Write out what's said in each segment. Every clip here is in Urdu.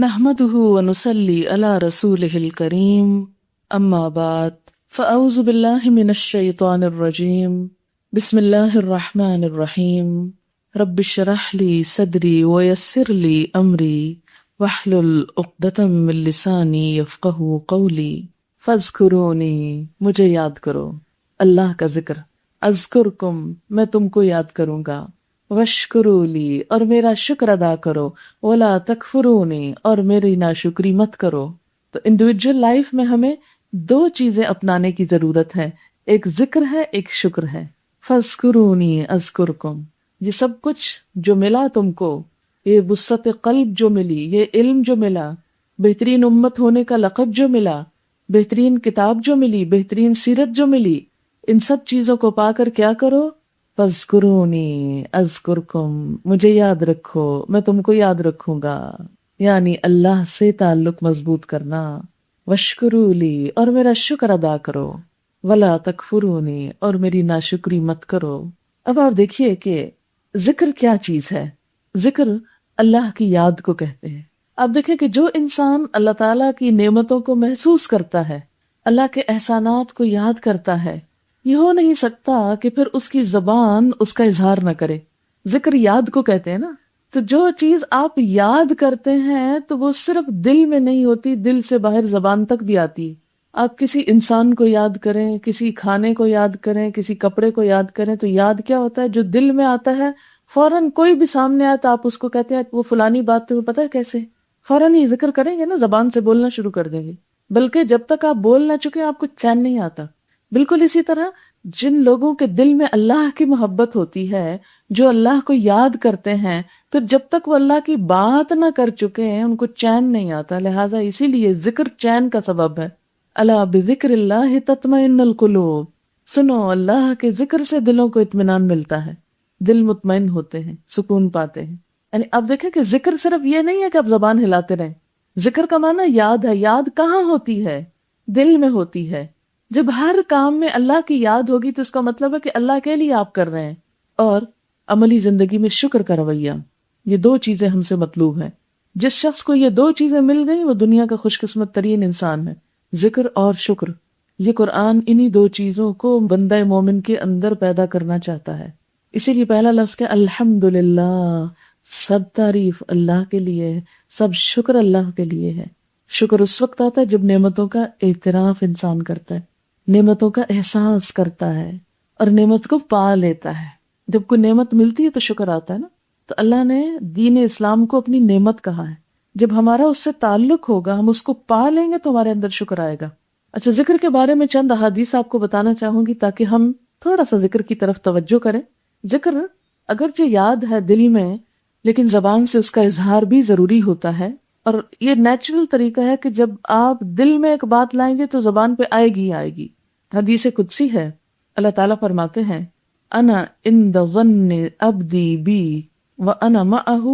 نحمده ونصلي على رسوله الكريم أما بعد فأعوذ بالله من الشيطان الرجيم بسم الله الرحمن الرحيم رب اشرح لي صدري ويسر لي أمري واحلل عقدة من لساني يفقهوا قولي فاذكروني مجھے یاد کرو اللہ کا ذکر اذکرکم میں تم کو یاد کروں گا وشکروا لی اور میرا شکر ادا کرو ولا تکفرونی اور میری ناشکری مت کرو۔ تو انڈیویجول لائف میں ہمیں دو چیزیں اپنانے کی ضرورت ہے، ایک ذکر ہے، ایک شکر ہے۔ فاذکرونی اذکرکم، یہ سب کچھ جو ملا تم کو، یہ وسعت قلب جو ملی، یہ علم جو ملا، بہترین امت ہونے کا لقب جو ملا، بہترین کتاب جو ملی، بہترین سیرت جو ملی، ان سب چیزوں کو پا کر کیا کرو؟ فاذکرونی اذکرکم، مجھے یاد رکھو میں تم کو یاد رکھوں گا، یعنی اللہ سے تعلق مضبوط کرنا۔ واشکروا لی اور میرا شکر ادا کرو، ولا تکفرونی اور میری ناشکری مت کرو۔ اب آپ دیکھیے کہ ذکر کیا چیز ہے؟ ذکر اللہ کی یاد کو کہتے ہیں۔ آپ دیکھیں کہ جو انسان اللہ تعالیٰ کی نعمتوں کو محسوس کرتا ہے، اللہ کے احسانات کو یاد کرتا ہے، یہ ہو نہیں سکتا کہ پھر اس کی زبان اس کا اظہار نہ کرے۔ ذکر یاد کو کہتے ہیں نا، تو جو چیز آپ یاد کرتے ہیں تو وہ صرف دل میں نہیں ہوتی، دل سے باہر زبان تک بھی آتی ہے۔ آپ کسی انسان کو یاد کریں، کسی کھانے کو یاد کریں، کسی کپڑے کو یاد کریں، تو یاد کیا ہوتا ہے؟ جو دل میں آتا ہے فوراً کوئی بھی سامنے آیا تو آپ اس کو کہتے ہیں وہ فلانی بات، تو پتہ ہے کیسے فوراً ہی ذکر کریں گے نا، زبان سے بولنا شروع کر دیں گے، بلکہ جب تک آپ بول نہ چکے آپ کو چین نہیں آتا۔ بالکل اسی طرح جن لوگوں کے دل میں اللہ کی محبت ہوتی ہے، جو اللہ کو یاد کرتے ہیں، پھر جب تک وہ اللہ کی بات نہ کر چکے ہیں ان کو چین نہیں آتا۔ لہٰذا اسی لیے ذکر چین کا سبب ہے۔ الا بذکر اللہ تطمئن القلوب، سنو اللہ کے ذکر سے دلوں کو اطمینان ملتا ہے، دل مطمئن ہوتے ہیں، سکون پاتے ہیں۔ یعنی اب دیکھیں کہ ذکر صرف یہ نہیں ہے کہ آپ زبان ہلاتے رہیں، ذکر کا معنی یاد ہے۔ یاد کہاں ہوتی ہے؟ دل میں ہوتی ہے۔ جب ہر کام میں اللہ کی یاد ہوگی تو اس کا مطلب ہے کہ اللہ کے لیے آپ کر رہے ہیں۔ اور عملی زندگی میں شکر کا رویہ، یہ دو چیزیں ہم سے مطلوب ہیں۔ جس شخص کو یہ دو چیزیں مل گئی وہ دنیا کا خوش قسمت ترین انسان ہے، ذکر اور شکر۔ یہ قرآن انہی دو چیزوں کو بندہ مومن کے اندر پیدا کرنا چاہتا ہے۔ اسی لیے پہلا لفظ کہ الحمدللہ، سب تعریف اللہ کے لیے ہے، سب شکر اللہ کے لیے ہے۔ شکر اس وقت آتا ہے جب نعمتوں کا اعتراف انسان کرتا ہے، نعمتوں کا احساس کرتا ہے اور نعمت کو پا لیتا ہے۔ جب کوئی نعمت ملتی ہے تو شکر آتا ہے نا۔ تو اللہ نے دین اسلام کو اپنی نعمت کہا ہے۔ جب ہمارا اس سے تعلق ہوگا، ہم اس کو پا لیں گے تو ہمارے اندر شکر آئے گا۔ اچھا، ذکر کے بارے میں چند احادیث آپ کو بتانا چاہوں گی تاکہ ہم تھوڑا سا ذکر کی طرف توجہ کریں۔ ذکر اگرچہ یاد ہے دل میں، لیکن زبان سے اس کا اظہار بھی ضروری ہوتا ہے، اور یہ نیچرل طریقہ ہے کہ جب آپ دل میں ایک بات لائیں گے تو زبان پہ آئے گی آئے گی۔ حدیث قدسی ہے، اللہ تعالیٰ فرماتے ہیں انا عند ظن عبدی بی وانا معہ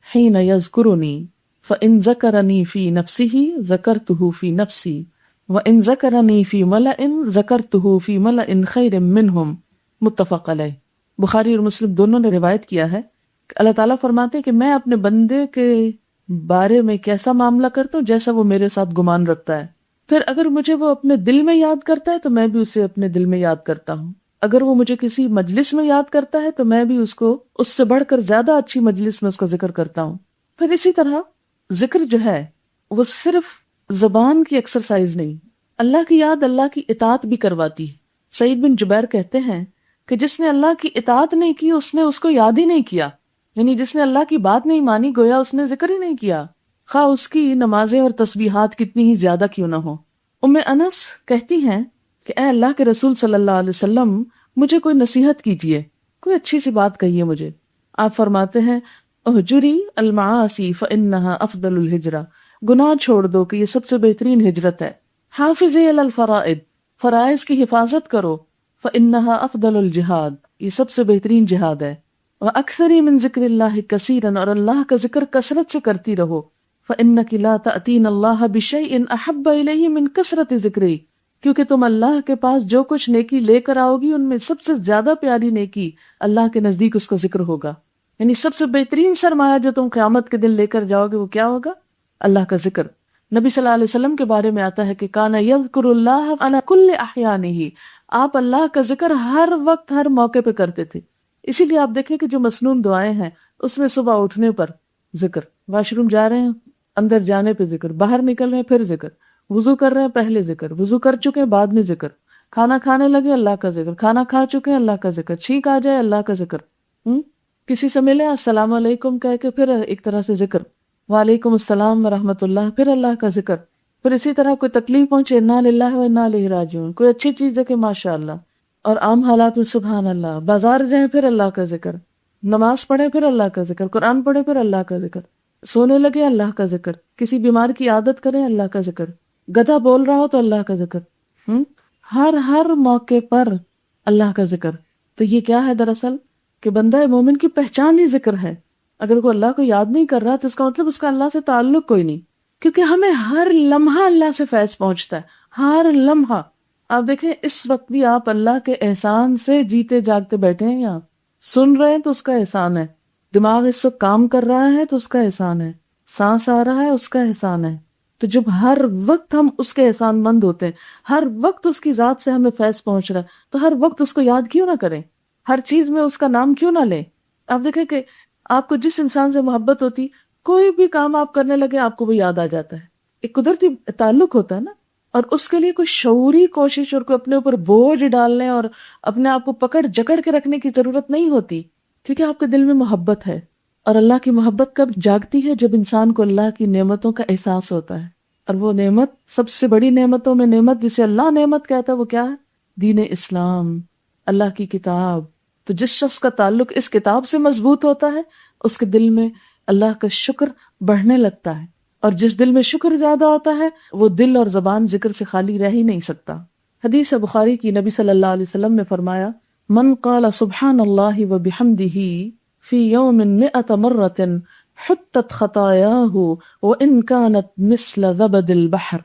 حین یذکرنی فان ذکرنی فی نفسہ ذکرتہ فی نفسی وان ذکرنی فی ملأ ذکرتہ فی ملأ خیر منہم، متفق علیہ۔ بخاری اور مسلم دونوں نے روایت کیا ہے کہ اللہ تعالیٰ فرماتے ہیں کہ میں اپنے بندے کے بارے میں کیسا معاملہ کرتا ہوں جیسا وہ میرے ساتھ گمان رکھتا ہے، پھر اگر مجھے وہ اپنے دل میں یاد کرتا ہے تو میں بھی اسے اپنے دل میں یاد کرتا ہوں، اگر وہ مجھے کسی مجلس میں یاد کرتا ہے تو میں بھی اس کو اس سے بڑھ کر زیادہ اچھی مجلس میں اس کا ذکر کرتا ہوں۔ پھر اسی طرح ذکر جو ہے وہ صرف زبان کی ایکسرسائز نہیں، اللہ کی یاد اللہ کی اطاعت بھی کرواتی ہے۔ سعید بن جبیر کہتے ہیں کہ جس نے اللہ کی اطاعت نہیں کی اس نے اس کو یاد ہی نہیں کیا، یعنی جس نے اللہ کی بات نہیں مانی گویا اس نے ذکر ہی نہیں کیا، خواہ اس کی نمازیں اور تسبیحات کتنی ہی زیادہ کیوں نہ ہو۔ ام انس کہتی ہیں کہ اے اللہ کے رسول صلی اللہ علیہ وسلم، مجھے کوئی نصیحت کیجیے، کوئی اچھی سی بات کہیے مجھے۔ آپ فرماتے ہیں اہجری المعاصی فانہا افضل الہجرہ، گناہ چھوڑ دو کہ یہ سب سے بہترین ہجرت ہے۔ حافظی علی الفرائض، فرائض کی حفاظت کرو، فانہا افضل الجہاد، یہ سب سے بہترین جہاد ہے۔ واکثری من ذکر اللہ کثیرا، اور اللہ کا ذکر کثرت سے کرتی رہو۔ فإنک لا تأتین اللہ بشیء احب الیہ من کثرت ذکری، کیونکہ تم اللہ کے پاس جو کچھ نیکی لے کر آؤ گی ان میں سب سے زیادہ پیاری نیکی اللہ کے نزدیک اس کا ذکر ہوگا۔ یعنی سب سے بہترین سرمایہ جو تم قیامت کے دن لے کر جاؤ گے وہ کیا ہوگا؟ اللہ کا ذکر. نبی صلی اللہ علیہ وسلم کے بارے میں آتا ہے کہ کان یذکر اللہ علی کل احیانہ، آپ اللہ کا ذکر ہر وقت ہر موقع پہ کرتے تھے. اسی لیے آپ دیکھیں کہ جو مسنون دعائیں ہیں اس میں صبح اٹھنے پر ذکر، واش روم جا رہے ہیں اندر جانے پہ ذکر، باہر نکل رہے ہیں پھر ذکر، وضو کر رہے ہیں پہلے ذکر، وضو کر چکے ہیں بعد میں ذکر، کھانا کھانے لگے اللہ کا ذکر، کھانا کھا چکے ہیں اللہ کا ذکر، چھینک آ جائے اللہ کا ذکر، کسی سے ملے السلام علیکم کہہ کے پھر ایک طرح سے ذکر، وعلیکم السلام ورحمۃ اللہ، پھر اللہ کا ذکر. پھر اسی طرح کوئی تکلیف پہنچے انا للہ و انا الیہ راجعون، کوئی اچھی چیز دیکھے ماشاء اللہ، اور عام حالات میں سبحان اللہ، بازار جائیں پھر اللہ کا ذکر، نماز پڑھیں پھر اللہ کا ذکر، قرآن پڑھیں پھر اللہ کا ذکر، سونے لگے اللہ کا ذکر، کسی بیمار کی عادت کریں اللہ کا ذکر، گدھا بول رہا ہو تو اللہ کا ذکر، ہر موقع پر اللہ کا ذکر. تو یہ کیا ہے دراصل کہ بندہ مومن کی پہچان ہی ذکر ہے. اگر کوئی اللہ کو یاد نہیں کر رہا تو اس کا مطلب اس کا اللہ سے تعلق کوئی نہیں، کیونکہ ہمیں ہر لمحہ اللہ سے فیض پہنچتا ہے، ہر لمحہ. آپ دیکھیں اس وقت بھی آپ اللہ کے احسان سے جیتے جاگتے بیٹھے ہیں، یہاں سن رہے ہیں تو اس کا احسان ہے، دماغ اس وقت کام کر رہا ہے تو اس کا احسان ہے، سانس آ رہا ہے اس کا احسان ہے. تو جب ہر وقت ہم اس کے احسان مند ہوتے ہیں، ہر وقت اس کی ذات سے ہمیں فیض پہنچ رہا ہے، تو ہر وقت اس کو یاد کیوں نہ کریں، ہر چیز میں اس کا نام کیوں نہ لیں. آپ دیکھیں کہ آپ کو جس انسان سے محبت ہوتی، کوئی بھی کام آپ کرنے لگے آپ کو وہ یاد آ جاتا ہے. ایک قدرتی تعلق ہوتا ہے نا، اور اس کے لیے کوئی شعوری کوشش اور کوئی اپنے اوپر بوجھ ڈالنے اور اپنے آپ کو پکڑ جکڑ کے رکھنے کی ضرورت نہیں ہوتی، کیونکہ آپ کے دل میں محبت ہے. اور اللہ کی محبت کب جاگتی ہے؟ جب انسان کو اللہ کی نعمتوں کا احساس ہوتا ہے. اور وہ نعمت سب سے بڑی نعمتوں میں نعمت جسے اللہ نعمت کہتا ہے وہ کیا ہے؟ دین اسلام، اللہ کی کتاب. تو جس شخص کا تعلق اس کتاب سے مضبوط ہوتا ہے اس کے دل میں اللہ کا شکر بڑھنے لگتا ہے، اور جس دل میں شکر زیادہ ہوتا ہے وہ دل اور زبان ذکر سے خالی رہ ہی نہیں سکتا. حدیث بخاری کی، نبی صلی اللہ علیہ وسلم نے فرمایا من قال سبحان اللہ وبحمدہ فی یوم 100 مرۃ حطت خطایاہ وان کانت مثل زبد البحر.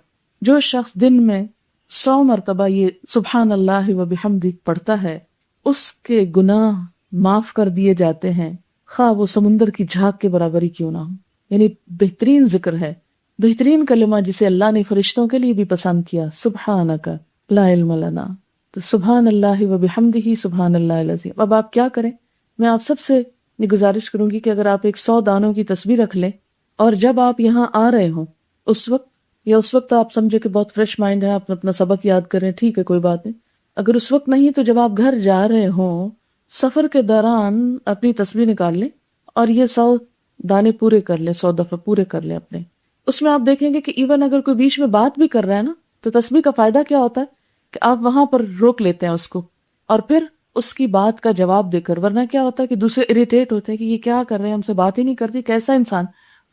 جو شخص دن میں 100 مرتبہ یہ سبحان اللہ وبحمدہ پڑھتا ہے اس کے گناہ معاف کر دیے جاتے ہیں، خواہ وہ سمندر کی جھاگ کے برابر ہی کیوں نہ ہو. یعنی بہترین ذکر ہے، بہترین کلمہ جسے اللہ نے فرشتوں کے لیے بھی پسند کیا، سبحانک لا علم لنا. تو سبحان اللہ وبحمدہ سبحان اللہ العظیم. اب آپ کیا کریں؟ میں آپ سب سے یہ گزارش کروں گی کہ اگر آپ ایک 100 دانوں کی تسبیح رکھ لیں، اور جب آپ یہاں آ رہے ہوں اس وقت، یا اس وقت آپ سمجھے کہ بہت فریش مائنڈ ہے، آپ اپنا سبق یاد کریں، ٹھیک ہے کوئی بات نہیں. اگر اس وقت نہیں تو جب آپ گھر جا رہے ہوں سفر کے دوران اپنی تسبیح نکال لیں اور یہ 100 دانے پورے کر لیں، 100 دفعہ پورے کر لیں اپنے. اس میں آپ دیکھیں گے کہ ایون اگر کوئی بیچ میں بات بھی کر رہا ہے نا تو تسبیح کا فائدہ کیا ہوتا ہے کہ آپ وہاں پر روک لیتے ہیں اس کو، اور پھر اس کی بات کا جواب دے کر. ورنہ کیا ہوتا ہے کہ دوسرے اریٹیٹ ہوتے ہیں کہ یہ کیا کر رہے ہیں، ہم سے بات ہی نہیں کرتی، کیسا انسان.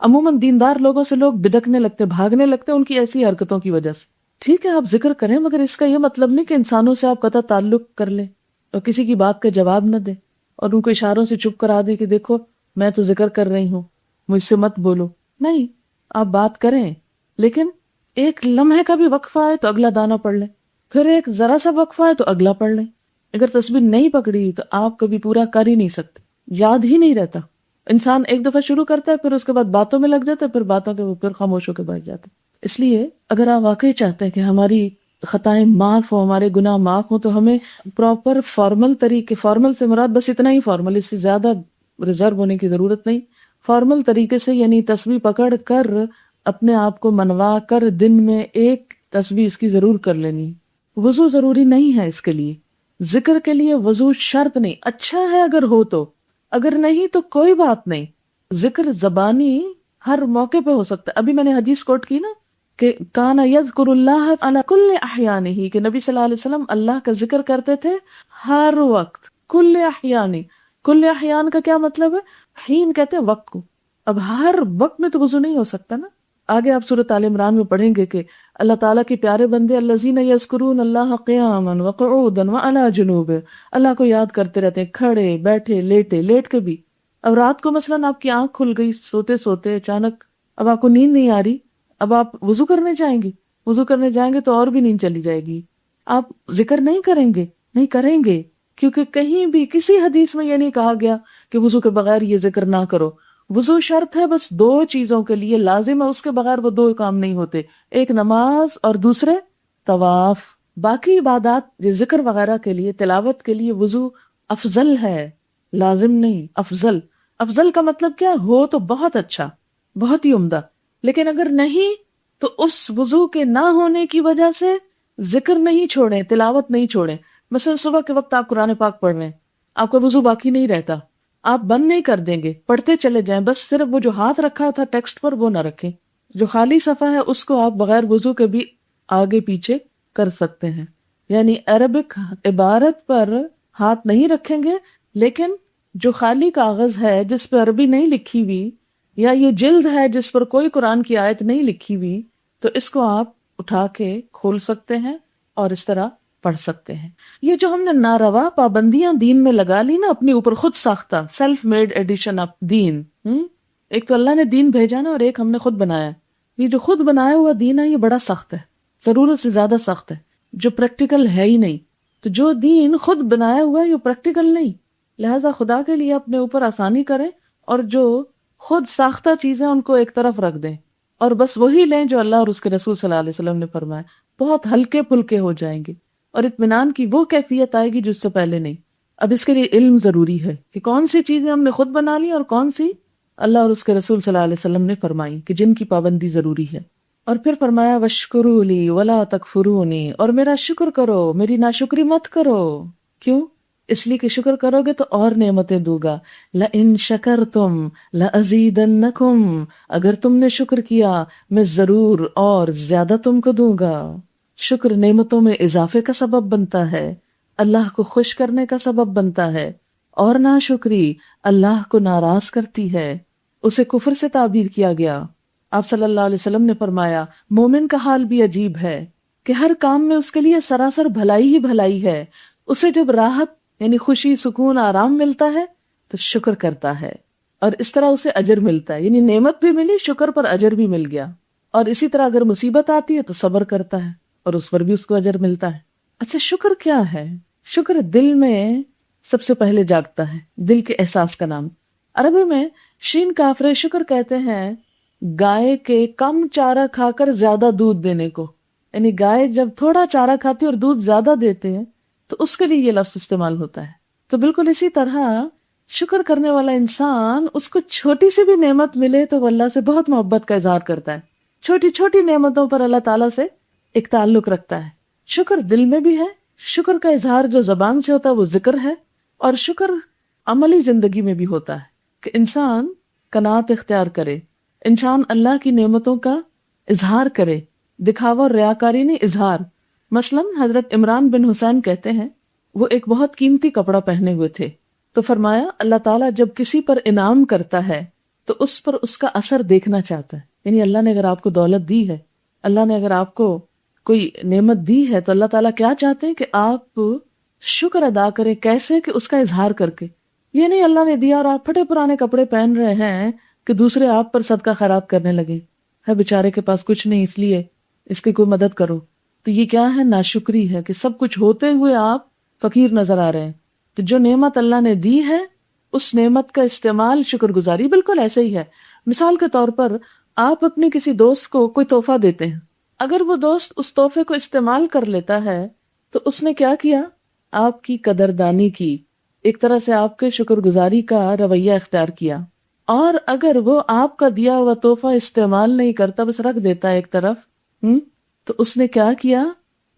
عموماً دیندار لوگوں سے لوگ بدکنے لگتے، بھاگنے لگتے ان کی ایسی حرکتوں کی وجہ سے. ٹھیک ہے آپ ذکر کریں، مگر اس کا یہ مطلب نہیں کہ انسانوں سے آپ قطع تعلق کر لیں اور کسی کی بات کا جواب نہ دیں اور ان کو اشاروں سے چپ کرا دیں کہ دیکھو میں تو ذکر کر رہی ہوں، مجھ سے مت بولو. نہیں، آپ بات کریں، لیکن ایک لمحے کا بھی وقفہ ہے تو اگلا دانہ پڑھ لیں، پھر ایک ذرا سا وقفہ ہے تو اگلا پڑھ لیں. اگر تسبیح نہیں پکڑی تو آپ کبھی پورا کر ہی نہیں سکتے، یاد ہی نہیں رہتا. انسان ایک دفعہ شروع کرتا ہے پھر اس کے بعد باتوں میں لگ جاتا ہے، پھر باتوں کے پھر خاموش ہو کے بیٹھ جاتا ہے. اس لیے اگر آپ واقعی چاہتے ہیں کہ ہماری خطائیں معاف ہوں، ہمارے گناہ معاف ہوں، تو ہمیں پراپر فارمل طریقے، فارمل سے مراد بس اتنا ہی فارمل، اس سے زیادہ ریزرو ہونے کی ضرورت نہیں، فارمل طریقے سے یعنی تسبیح پکڑ کر اپنے آپ کو منوا کر دن میں ایک تسبیح اس کی ضرور کر لینی. وضو ضروری نہیں ہے اس کے لیے، ذکر کے لیے وضو شرط نہیں. اچھا ہے اگر ہو تو، اگر نہیں تو کوئی بات نہیں. ذکر زبانی ہر موقع پہ ہو سکتا ہے. ابھی میں نے حدیث کوٹ کی نا کہ کان یذکر اللہ علی کل احیانہ، کہ نبی صلی اللہ علیہ وسلم اللہ کا ذکر کرتے تھے ہر وقت. کل احیان، کل احیان کا کیا مطلب ہے؟ حین کہتے ہیں وقت کو. اب ہر وقت میں تو وضو نہیں ہو سکتا نا. آگے آپ سورۃ آل عمران میں پڑھیں گے کہ اللہ تعالیٰ کے پیارے بندے الذین یذکرون اللہ قیاما وقعودا وعلی جنوب، اللہ کو یاد کرتے رہتے ہیں کھڑے بیٹھے لیٹے، لیٹ کے بھی. اب رات کو مثلاً آپ کی آنکھ کھل گئی سوتے سوتے اچانک، اب آپ کو نیند نہیں آ رہی، اب آپ وضو کرنے جائیں گے، وضو کرنے جائیں گے تو اور بھی نیند چلی جائے گی. آپ ذکر نہیں کریں گے، نہیں کریں گے، کیونکہ کہیں بھی کسی حدیث میں یہ نہیں کہا گیا کہ وضو کے بغیر یہ ذکر نہ کرو. وضو شرط ہے بس دو چیزوں کے لیے لازم ہے، اس کے بغیر وہ دو کام نہیں ہوتے، ایک نماز اور دوسرے طواف۔ باقی عبادات ذکر وغیرہ کے لیے، تلاوت کے لیے وضو افضل ہے، لازم نہیں، افضل۔ افضل کا مطلب کیا ہو تو بہت اچھا، بہت ہی عمدہ، لیکن اگر نہیں تو اس وضو کے نہ ہونے کی وجہ سے ذکر نہیں چھوڑیں، تلاوت نہیں چھوڑیں۔ مثلا صبح کے وقت آپ قرآن پاک پڑھ رہے ہیں، آپ کا وضو باقی نہیں رہتا، آپ بند نہیں کر دیں گے، پڑھتے چلے جائیں، بس صرف وہ جو ہاتھ رکھا تھا ٹیکسٹ پر وہ نہ رکھیں، جو خالی صفحہ ہے اس کو آپ بغیر وضو کے بھی آگے پیچھے کر سکتے ہیں۔ یعنی عربک عبارت پر ہاتھ نہیں رکھیں گے، لیکن جو خالی کاغذ ہے جس پہ عربی نہیں لکھی ہوئی، یا یہ جلد ہے جس پر کوئی قرآن کی آیت نہیں لکھی ہوئی، تو اس کو آپ اٹھا کے کھول سکتے ہیں اور اس طرح پڑھ سکتے ہیں۔ یہ جو ہم نے ناروا پابندیاں دین میں لگا لی نا اپنے اوپر، خود ساختہ سیلف میڈ ایڈیشن آف دین، ایک تو اللہ نے دین بھیجا نا اور ایک ہم نے خود بنایا۔ یہ جو خود بنایا ہوا دین ہے یہ بڑا سخت ہے، ضرورت سے زیادہ سخت ہے، جو پریکٹیکل ہے ہی نہیں۔ تو جو دین خود بنایا ہوا ہے یہ پریکٹیکل نہیں، لہٰذا خدا کے لیے اپنے اوپر آسانی کریں اور جو خود ساختہ چیزیں ان کو ایک طرف رکھ دیں اور بس وہی لیں جو اللہ اور اس کے رسول صلی اللہ علیہ وسلم نے فرمایا، بہت ہلکے پھلکے ہو جائیں گے اور اطمینان کی وہ کیفیت آئے گی جو اس سے پہلے نہیں۔ اب اس کے لیے علم ضروری ہے کہ کون سی چیزیں ہم نے خود بنا لی اور کون سی اللہ اور اس کے رسول صلی اللہ علیہ وسلم نے فرمائی کہ جن کی پابندی ضروری ہے۔ اور پھر فرمایا وَاشْكُرُوا لِي وَلَا تَكْفُرُونِي، اور میرا شکر کرو، میری ناشکری مت کرو۔ کیوں؟ اس لیے کہ شکر کرو گے تو اور نعمتیں دوں گا۔ لَإِن شَكَرْتُمْ لَأَزِيدَنَّكُمْ، اگر تم نے شکر کیا میں ضرور اور زیادہ تم کو دوں گا۔ شکر نعمتوں میں اضافے کا سبب بنتا ہے، اللہ کو خوش کرنے کا سبب بنتا ہے، اور ناشکری اللہ کو ناراض کرتی ہے، اسے کفر سے تعبیر کیا گیا۔ آپ صلی اللہ علیہ وسلم نے فرمایا مومن کا حال بھی عجیب ہے کہ ہر کام میں اس کے لیے سراسر بھلائی ہی بھلائی ہے، اسے جب راحت یعنی خوشی، سکون، آرام ملتا ہے تو شکر کرتا ہے اور اس طرح اسے اجر ملتا ہے، یعنی نعمت بھی ملی، شکر پر اجر بھی مل گیا۔ اور اسی طرح اگر مصیبت آتی ہے تو صبر کرتا ہے اور اس پر بھی اس کو اجر ملتا ہے۔ اچھا شکر کیا ہے؟ شکر دل میں سب سے پہلے جاگتا ہے، دل کے احساس کا نام۔ عربی میں شین کافر شکر کہتے ہیں گائے کے کم چارہ کھا کر زیادہ دودھ دینے کو، یعنی گائے جب تھوڑا چارہ کھاتی اور دودھ زیادہ دیتے ہیں تو اس کے لیے یہ لفظ استعمال ہوتا ہے۔ تو بالکل اسی طرح شکر کرنے والا انسان، اس کو چھوٹی سی بھی نعمت ملے تو وہ اللہ سے بہت محبت کا اظہار کرتا ہے، چھوٹی چھوٹی نعمتوں پر اللہ تعالیٰ سے ایک تعلق رکھتا ہے۔ شکر دل میں بھی ہے، شکر کا اظہار جو زبان سے ہوتا ہے وہ ذکر ہے، اور شکر عملی زندگی میں بھی ہوتا ہے کہ انسان قناعت اختیار کرے، انسان اللہ کی نعمتوں کا اظہار کرے، دکھاوا اور ریاکاری نہیں، اظہار۔ مثلا حضرت عمران بن حسین کہتے ہیں وہ ایک بہت قیمتی کپڑا پہنے ہوئے تھے، تو فرمایا اللہ تعالیٰ جب کسی پر انعام کرتا ہے تو اس پر اس کا اثر دیکھنا چاہتا ہے، یعنی اللہ نے اگر آپ کو دولت دی ہے، اللہ نے اگر آپ کو کوئی نعمت دی ہے تو اللہ تعالیٰ کیا چاہتے ہیں کہ آپ شکر ادا کریں، کیسے کہ اس کا اظہار کر کے۔ یہ نہیں اللہ نے دیا اور آپ پھٹے پرانے کپڑے پہن رہے ہیں کہ دوسرے آپ پر صدقہ خیرات کرنے لگے، ہے بیچارے کے پاس کچھ نہیں اس لیے اس کی کوئی مدد کرو، تو یہ کیا ہے؟ ناشکری ہے کہ سب کچھ ہوتے ہوئے آپ فقیر نظر آ رہے ہیں۔ تو جو نعمت اللہ نے دی ہے اس نعمت کا استعمال شکر گزاری بالکل ایسے ہی ہے۔ مثال کے طور پر آپ اپنے کسی دوست کو کوئی تحفہ دیتے ہیں، اگر وہ دوست اس تحفے کو استعمال کر لیتا ہے تو اس نے کیا کیا؟ آپ کی قدردانی کی، ایک طرح سے آپ کے شکر گزاری کا رویہ اختیار کیا۔ اور اگر وہ آپ کا دیا ہوا تحفہ استعمال نہیں کرتا، بس رکھ دیتا ہے ایک طرف، تو اس نے کیا کیا؟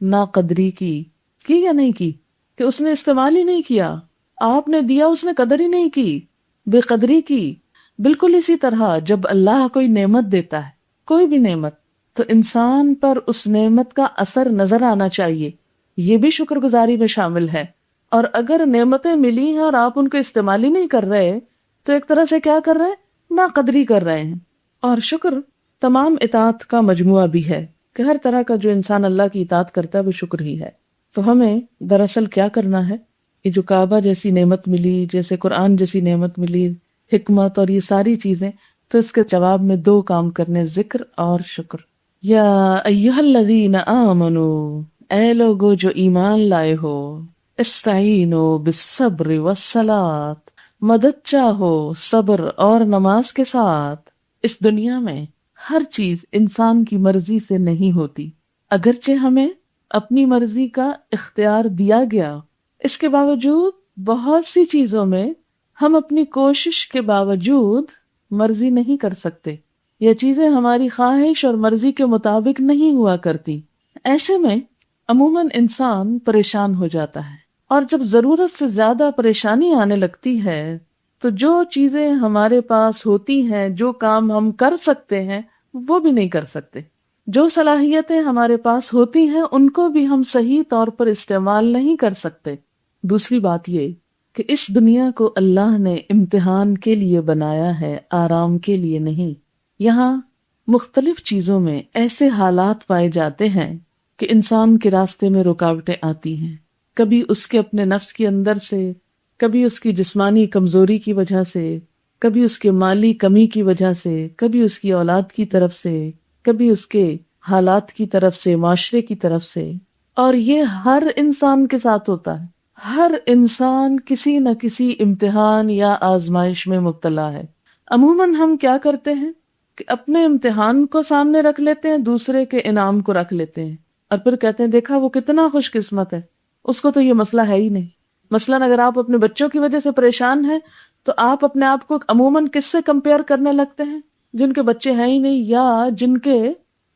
ناقدری کی یا نہیں کی؟ کہ اس نے استعمال ہی نہیں کیا، آپ نے دیا اس نے قدر ہی نہیں کی، بے قدری کی۔ بالکل اسی طرح جب اللہ کوئی نعمت دیتا ہے، کوئی بھی نعمت، تو انسان پر اس نعمت کا اثر نظر آنا چاہیے، یہ بھی شکر گزاری میں شامل ہے۔ اور اگر نعمتیں ملی ہیں اور آپ ان کو استعمال ہی نہیں کر رہے تو ایک طرح سے کیا کر رہے ہیں؟ ناقدری کر رہے ہیں۔ اور شکر تمام اطاعت کا مجموعہ بھی ہے کہ ہر طرح کا جو انسان اللہ کی اطاعت کرتا ہے وہ شکر ہی ہے۔ تو ہمیں دراصل کیا کرنا ہے؟ یہ جو کعبہ جیسی نعمت ملی، جیسے قرآن جیسی نعمت ملی، حکمت اور یہ ساری چیزیں، تو اس کے جواب میں دو کام کرنے، ذکر اور شکر۔ یا ایہا الذین آمنو، اے لوگو جو ایمان لائے ہو، استعینوا بالصبر والصلاۃ، مدد چاہو صبر اور نماز کے ساتھ۔ اس دنیا میں ہر چیز انسان کی مرضی سے نہیں ہوتی، اگرچہ ہمیں اپنی مرضی کا اختیار دیا گیا، اس کے باوجود بہت سی چیزوں میں ہم اپنی کوشش کے باوجود مرضی نہیں کر سکتے۔ یہ چیزیں ہماری خواہش اور مرضی کے مطابق نہیں ہوا کرتی۔ ایسے میں عموماً انسان پریشان ہو جاتا ہے، اور جب ضرورت سے زیادہ پریشانی آنے لگتی ہے تو جو چیزیں ہمارے پاس ہوتی ہیں، جو کام ہم کر سکتے ہیں، وہ بھی نہیں کر سکتے۔ جو صلاحیتیں ہمارے پاس ہوتی ہیں ان کو بھی ہم صحیح طور پر استعمال نہیں کر سکتے۔ دوسری بات یہ کہ اس دنیا کو اللہ نے امتحان کے لیے بنایا ہے، آرام کے لیے نہیں۔ یہاں مختلف چیزوں میں ایسے حالات پائے جاتے ہیں کہ انسان کے راستے میں رکاوٹیں آتی ہیں، کبھی اس کے اپنے نفس کے اندر سے، کبھی اس کی جسمانی کمزوری کی وجہ سے، کبھی اس کے مالی کمی کی وجہ سے، کبھی اس کی اولاد کی طرف سے، کبھی اس کے حالات کی طرف سے، معاشرے کی طرف سے، اور یہ ہر انسان کے ساتھ ہوتا ہے۔ ہر انسان کسی نہ کسی امتحان یا آزمائش میں مبتلا ہے۔ عموماً ہم کیا کرتے ہیں کہ اپنے امتحان کو سامنے رکھ لیتے ہیں، دوسرے کے انعام کو رکھ لیتے ہیں، اور پھر کہتے ہیں دیکھا وہ کتنا خوش قسمت ہے، اس کو تو یہ مسئلہ ہے ہی نہیں۔ مثلاً اگر آپ اپنے بچوں کی وجہ سے پریشان ہیں تو آپ اپنے آپ کو عموماً کس سے کمپیئر کرنے لگتے ہیں؟ جن کے بچے ہیں ہی نہیں یا جن کے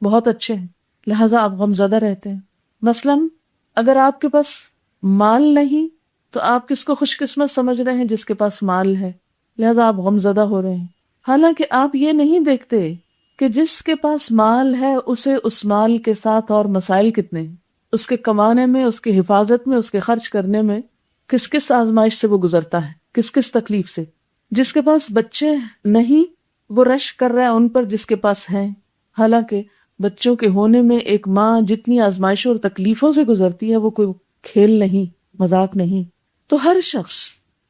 بہت اچھے ہیں، لہٰذا آپ غمزدہ رہتے ہیں۔ مثلاً اگر آپ کے پاس مال نہیں تو آپ کس کو خوش قسمت سمجھ رہے ہیں؟ جس کے پاس مال ہے، لہٰذا آپ غمزدہ ہو رہے ہیں۔ حالانکہ آپ یہ نہیں دیکھتے کہ جس کے پاس مال ہے اسے اس مال کے ساتھ اور مسائل کتنے ہیں، اس کے کمانے میں، اس کے حفاظت میں، اس کے خرچ کرنے میں کس کس آزمائش سے وہ گزرتا ہے، کس کس تکلیف سے۔ جس کے پاس بچے نہیں وہ رش کر رہا ہے ان پر جس کے پاس ہیں، حالانکہ بچوں کے ہونے میں ایک ماں جتنی آزمائشوں اور تکلیفوں سے گزرتی ہے وہ کوئی کھیل نہیں، مذاق نہیں۔ تو ہر شخص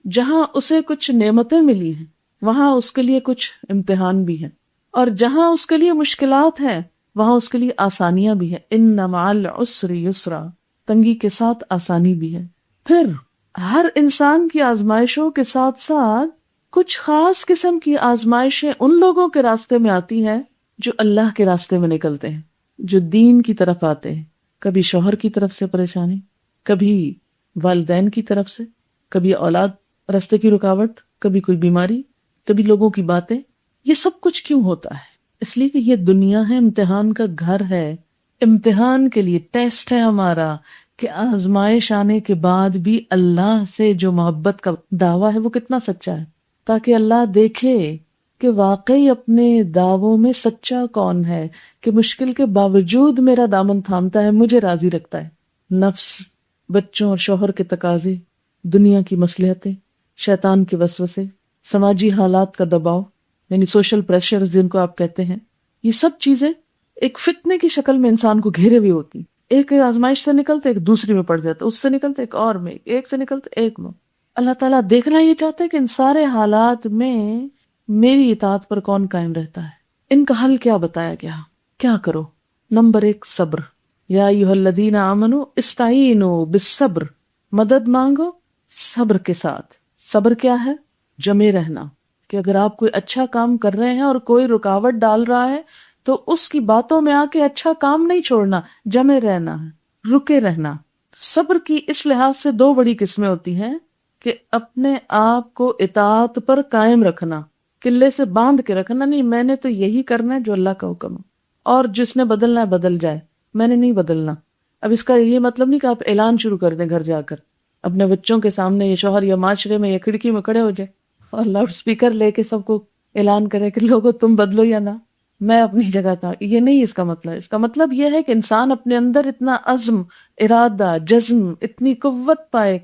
جہاں اسے کچھ نعمتیں ملی ہیں وہاں اس کے لیے کچھ امتحان بھی ہیں، اور جہاں اس کے لیے مشکلات ہیں وہاں اس کے لیے آسانیاں بھی ہیں۔ ان مع العسر یسرا، تنگی کے ساتھ آسانی بھی ہے۔ پھر ہر انسان کی آزمائشوں کے ساتھ ساتھ کچھ خاص قسم کی آزمائشیں ان لوگوں کے راستے میں آتی ہیں جو اللہ کے راستے میں نکلتے ہیں، جو دین کی طرف آتے ہیں۔ کبھی شوہر کی طرف سے پریشانی، کبھی والدین کی طرف سے، کبھی اولاد راستے کی رکاوٹ، کبھی کوئی بیماری، کبھی لوگوں کی باتیں۔ یہ سب کچھ کیوں ہوتا ہے؟ اس لیے کہ یہ دنیا ہے، امتحان کا گھر ہے۔ امتحان کے لیے ٹیسٹ ہے ہمارا کہ آزمائش آنے کے بعد بھی اللہ سے جو محبت کا دعویٰ ہے وہ کتنا سچا ہے، تاکہ اللہ دیکھے کہ واقعی اپنے دعووں میں سچا کون ہے، کہ مشکل کے باوجود میرا دامن تھامتا ہے، مجھے راضی رکھتا ہے۔ نفس، بچوں اور شوہر کے تقاضے، دنیا کی مصلحتیں، شیطان کے وسوسے، سماجی حالات کا دباؤ یعنی سوشل پریشر جن کو آپ کہتے ہیں، یہ سب چیزیں ایک فتنے کی شکل میں انسان کو گھیرے ہوئے ہوتی۔ ایک آزمائش سے نکلتے ایک دوسری میں پڑ جاتا، اس سے نکلتے ایک اور میں، ایک سے نکلتے ایک میں۔ اللہ تعالیٰ دیکھنا یہ چاہتے ہیں کہ ان سارے حالات میں میری اطاعت پر کون قائم رہتا ہے۔ ان کا حل کیا بتایا گیا؟ کیا کرو؟ نمبر 1، صبر۔ یا ایھا الذین آمنوا استعینوا بالصبر، مدد مانگو صبر کے ساتھ۔ صبر کیا ہے؟ جمے رہنا، کہ اگر آپ کوئی اچھا کام کر رہے ہیں اور کوئی رکاوٹ ڈال رہا ہے تو اس کی باتوں میں آ کے اچھا کام نہیں چھوڑنا، جمے رہنا ہے، رکے رہنا۔ صبر کی اس لحاظ سے 2 بڑی قسمیں ہوتی ہیں کہ اپنے آپ کو اطاعت پر قائم رکھنا، قلعے سے باندھ کے رکھنا، نہیں میں نے تو یہی کرنا ہے جو اللہ کا حکم ہے، اور جس نے بدلنا ہے بدل جائے، میں نے نہیں بدلنا۔ اب اس کا یہ مطلب نہیں کہ آپ اعلان شروع کر دیں گھر جا کر اپنے بچوں کے سامنے، یہ شوہر یا معاشرے میں یا کھڑکی میں کھڑے ہو جائے اور لاؤڈ سپیکر لے کے سب کو اعلان کرے کہ لوگوں تم بدلو یا نہ، میں اپنی جگہ تھا۔ یہ نہیں اس کا مطلب۔ اس کا مطلب یہ ہے کہ انسان اپنے اندر اتنا عزم، ارادہ، جزم، اتنی قوت پائے۔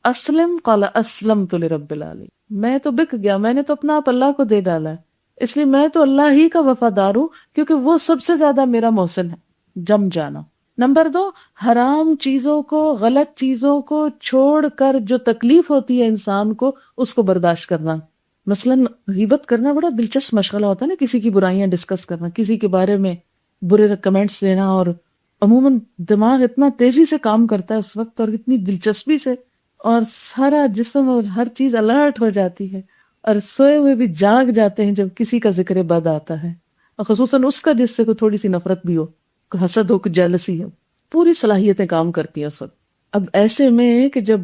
اسلم قال اسلمت لرب العالمین، میں تو بک گیا، میں نے تو اپنا آپ اللہ کو دے ڈالا ہے، اس لیے میں تو اللہ ہی کا وفادار ہوں، کیونکہ وہ سب سے زیادہ میرا محسن ہے۔ جم جانا۔ نمبر 2، حرام چیزوں کو، غلط چیزوں کو چھوڑ کر جو تکلیف ہوتی ہے انسان کو، اس کو برداشت کرنا۔ مثلاً غیبت کرنا بڑا دلچسپ مشغلہ ہوتا ہے نا، کسی کی برائیاں ڈسکس کرنا، کسی کے بارے میں برے کمنٹس دینا، اور عموماً دماغ اتنا تیزی سے کام کرتا ہے اس وقت اور اتنی دلچسپی سے اور سارا جسم اور ہر چیز الرٹ ہو جاتی ہے، اور سوئے ہوئے بھی جاگ جاتے ہیں جب کسی کا ذکر بد آتا ہے، اور خصوصاً اس کا جس سے کوئی تھوڑی سی نفرت بھی ہو، کوئی حسد ہو، کوئی جیلسی ہو، پوری صلاحیتیں کام کرتی ہیں اس وقت۔ اب ایسے میں کہ جب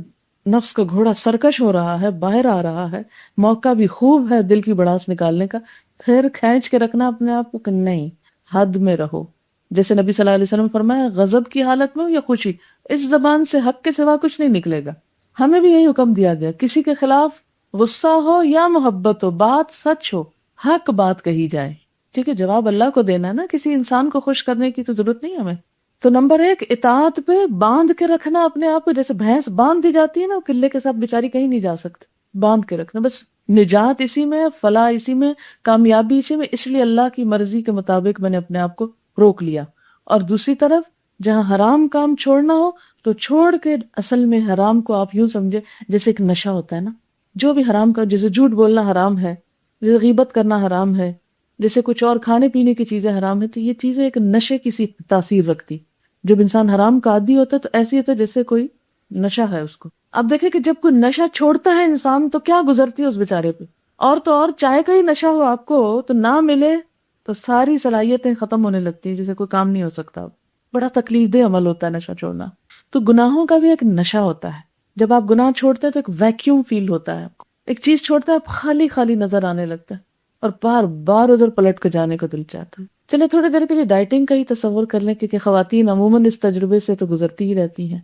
نفس کا گھوڑا سرکش ہو رہا ہے، باہر آ رہا ہے، موقع بھی خوب ہے دل کی بڑاس نکالنے کا، پھر کھینچ کے رکھنا اپنے آپ کو کہ نہیں، حد میں رہو۔ جیسے نبی صلی اللہ علیہ وسلم فرمایا، غضب کی حالت میں ہو یا خوشی، اس زبان سے حق کے سوا کچھ نہیں نکلے گا۔ ہمیں بھی یہی حکم دیا گیا، کسی کے خلاف غصہ ہو یا محبت ہو، بات سچ ہو، حق بات کہی جائے، ٹھیک ہے؟ جواب اللہ کو دینا ہے نا، کسی انسان کو خوش کرنے کی تو ضرورت نہیں ہمیں۔ تو نمبر ایک، اطاعت پہ باندھ کے رکھنا اپنے آپ کو، جیسے بھینس باندھ دی جاتی ہے نا، وہ قلعے کے ساتھ بیچاری کہیں نہیں جا سکتی، باندھ کے رکھنا، بس نجات اسی میں، فلاح اسی میں، کامیابی اسی میں، اس لیے اللہ کی مرضی کے مطابق میں نے اپنے آپ کو روک لیا۔ اور دوسری طرف جہاں حرام کام چھوڑنا ہو تو چھوڑ کے، اصل میں حرام کو آپ یوں سمجھے جیسے ایک نشہ ہوتا ہے نا، جو بھی حرام کا، جیسے جھوٹ بولنا حرام ہے، جیسے غیبت کرنا حرام ہے، جیسے کچھ اور کھانے پینے کی چیزیں حرام ہے، تو یہ چیزیں ایک نشے کی سی تاثیر رکھتی۔ جب انسان حرام کا عادی ہوتا ہے تو ایسی ہوتا ہے جیسے کوئی نشہ ہے اس کو۔ اب دیکھیں کہ جب کوئی نشہ چھوڑتا ہے انسان تو کیا گزرتی ہے اس بیچارے پہ، اور تو اور چائے کا ہی نشہ ہو آپ کو تو نہ ملے تو ساری صلاحیتیں ختم ہونے لگتی ہیں، جیسے کوئی کام نہیں ہو سکتا۔ بڑا تکلیف دہ عمل ہوتا ہے نشہ چھوڑنا۔ تو گناہوں کا بھی ایک نشہ ہوتا ہے، جب آپ گناہ چھوڑتے ہیں تو ایک ویکیوم فیل ہوتا ہے آپ کو، ایک چیز چھوڑتے ہیں آپ خالی خالی نظر آنے لگتا ہے، اور بار بار ادھر پلٹ کے جانے کا دل چاہتا ہے۔ چلے تھوڑی دیر کے لیے ڈائٹنگ کا ہی تصور کر لیں، کیونکہ خواتین عموماً اس تجربے سے تو گزرتی ہی رہتی ہیں،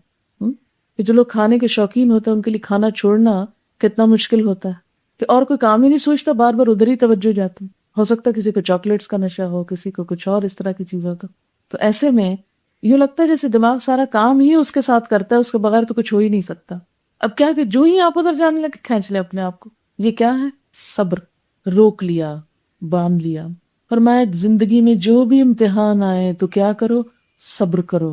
کہ جو لوگ کھانے کے شوقین ہوتے ہیں ان کے لیے کھانا چھوڑنا کتنا مشکل ہوتا ہے، کہ اور کوئی کام ہی نہیں سوچتا، بار بار ادھر ہی توجہ جاتی ہے۔ ہو سکتا ہے کسی کو چاکلیٹس کا نشہ ہو، کسی کو کچھ اور اس طرح کی چیز ہو، تو ایسے میں یوں لگتا ہے جیسے دماغ سارا کام ہی اس کے ساتھ کرتا ہے، اس کے بغیر تو کچھ ہو ہی نہیں سکتا۔ اب کیا کہ جو ہی آپ ادھر جانے لگے کھینچ لیں اپنے آپ کو، یہ کیا ہے؟ صبر، روک لیا، باندھ لیا۔ فرمایا زندگی میں جو بھی امتحان آئے تو کیا کرو؟ صبر کرو،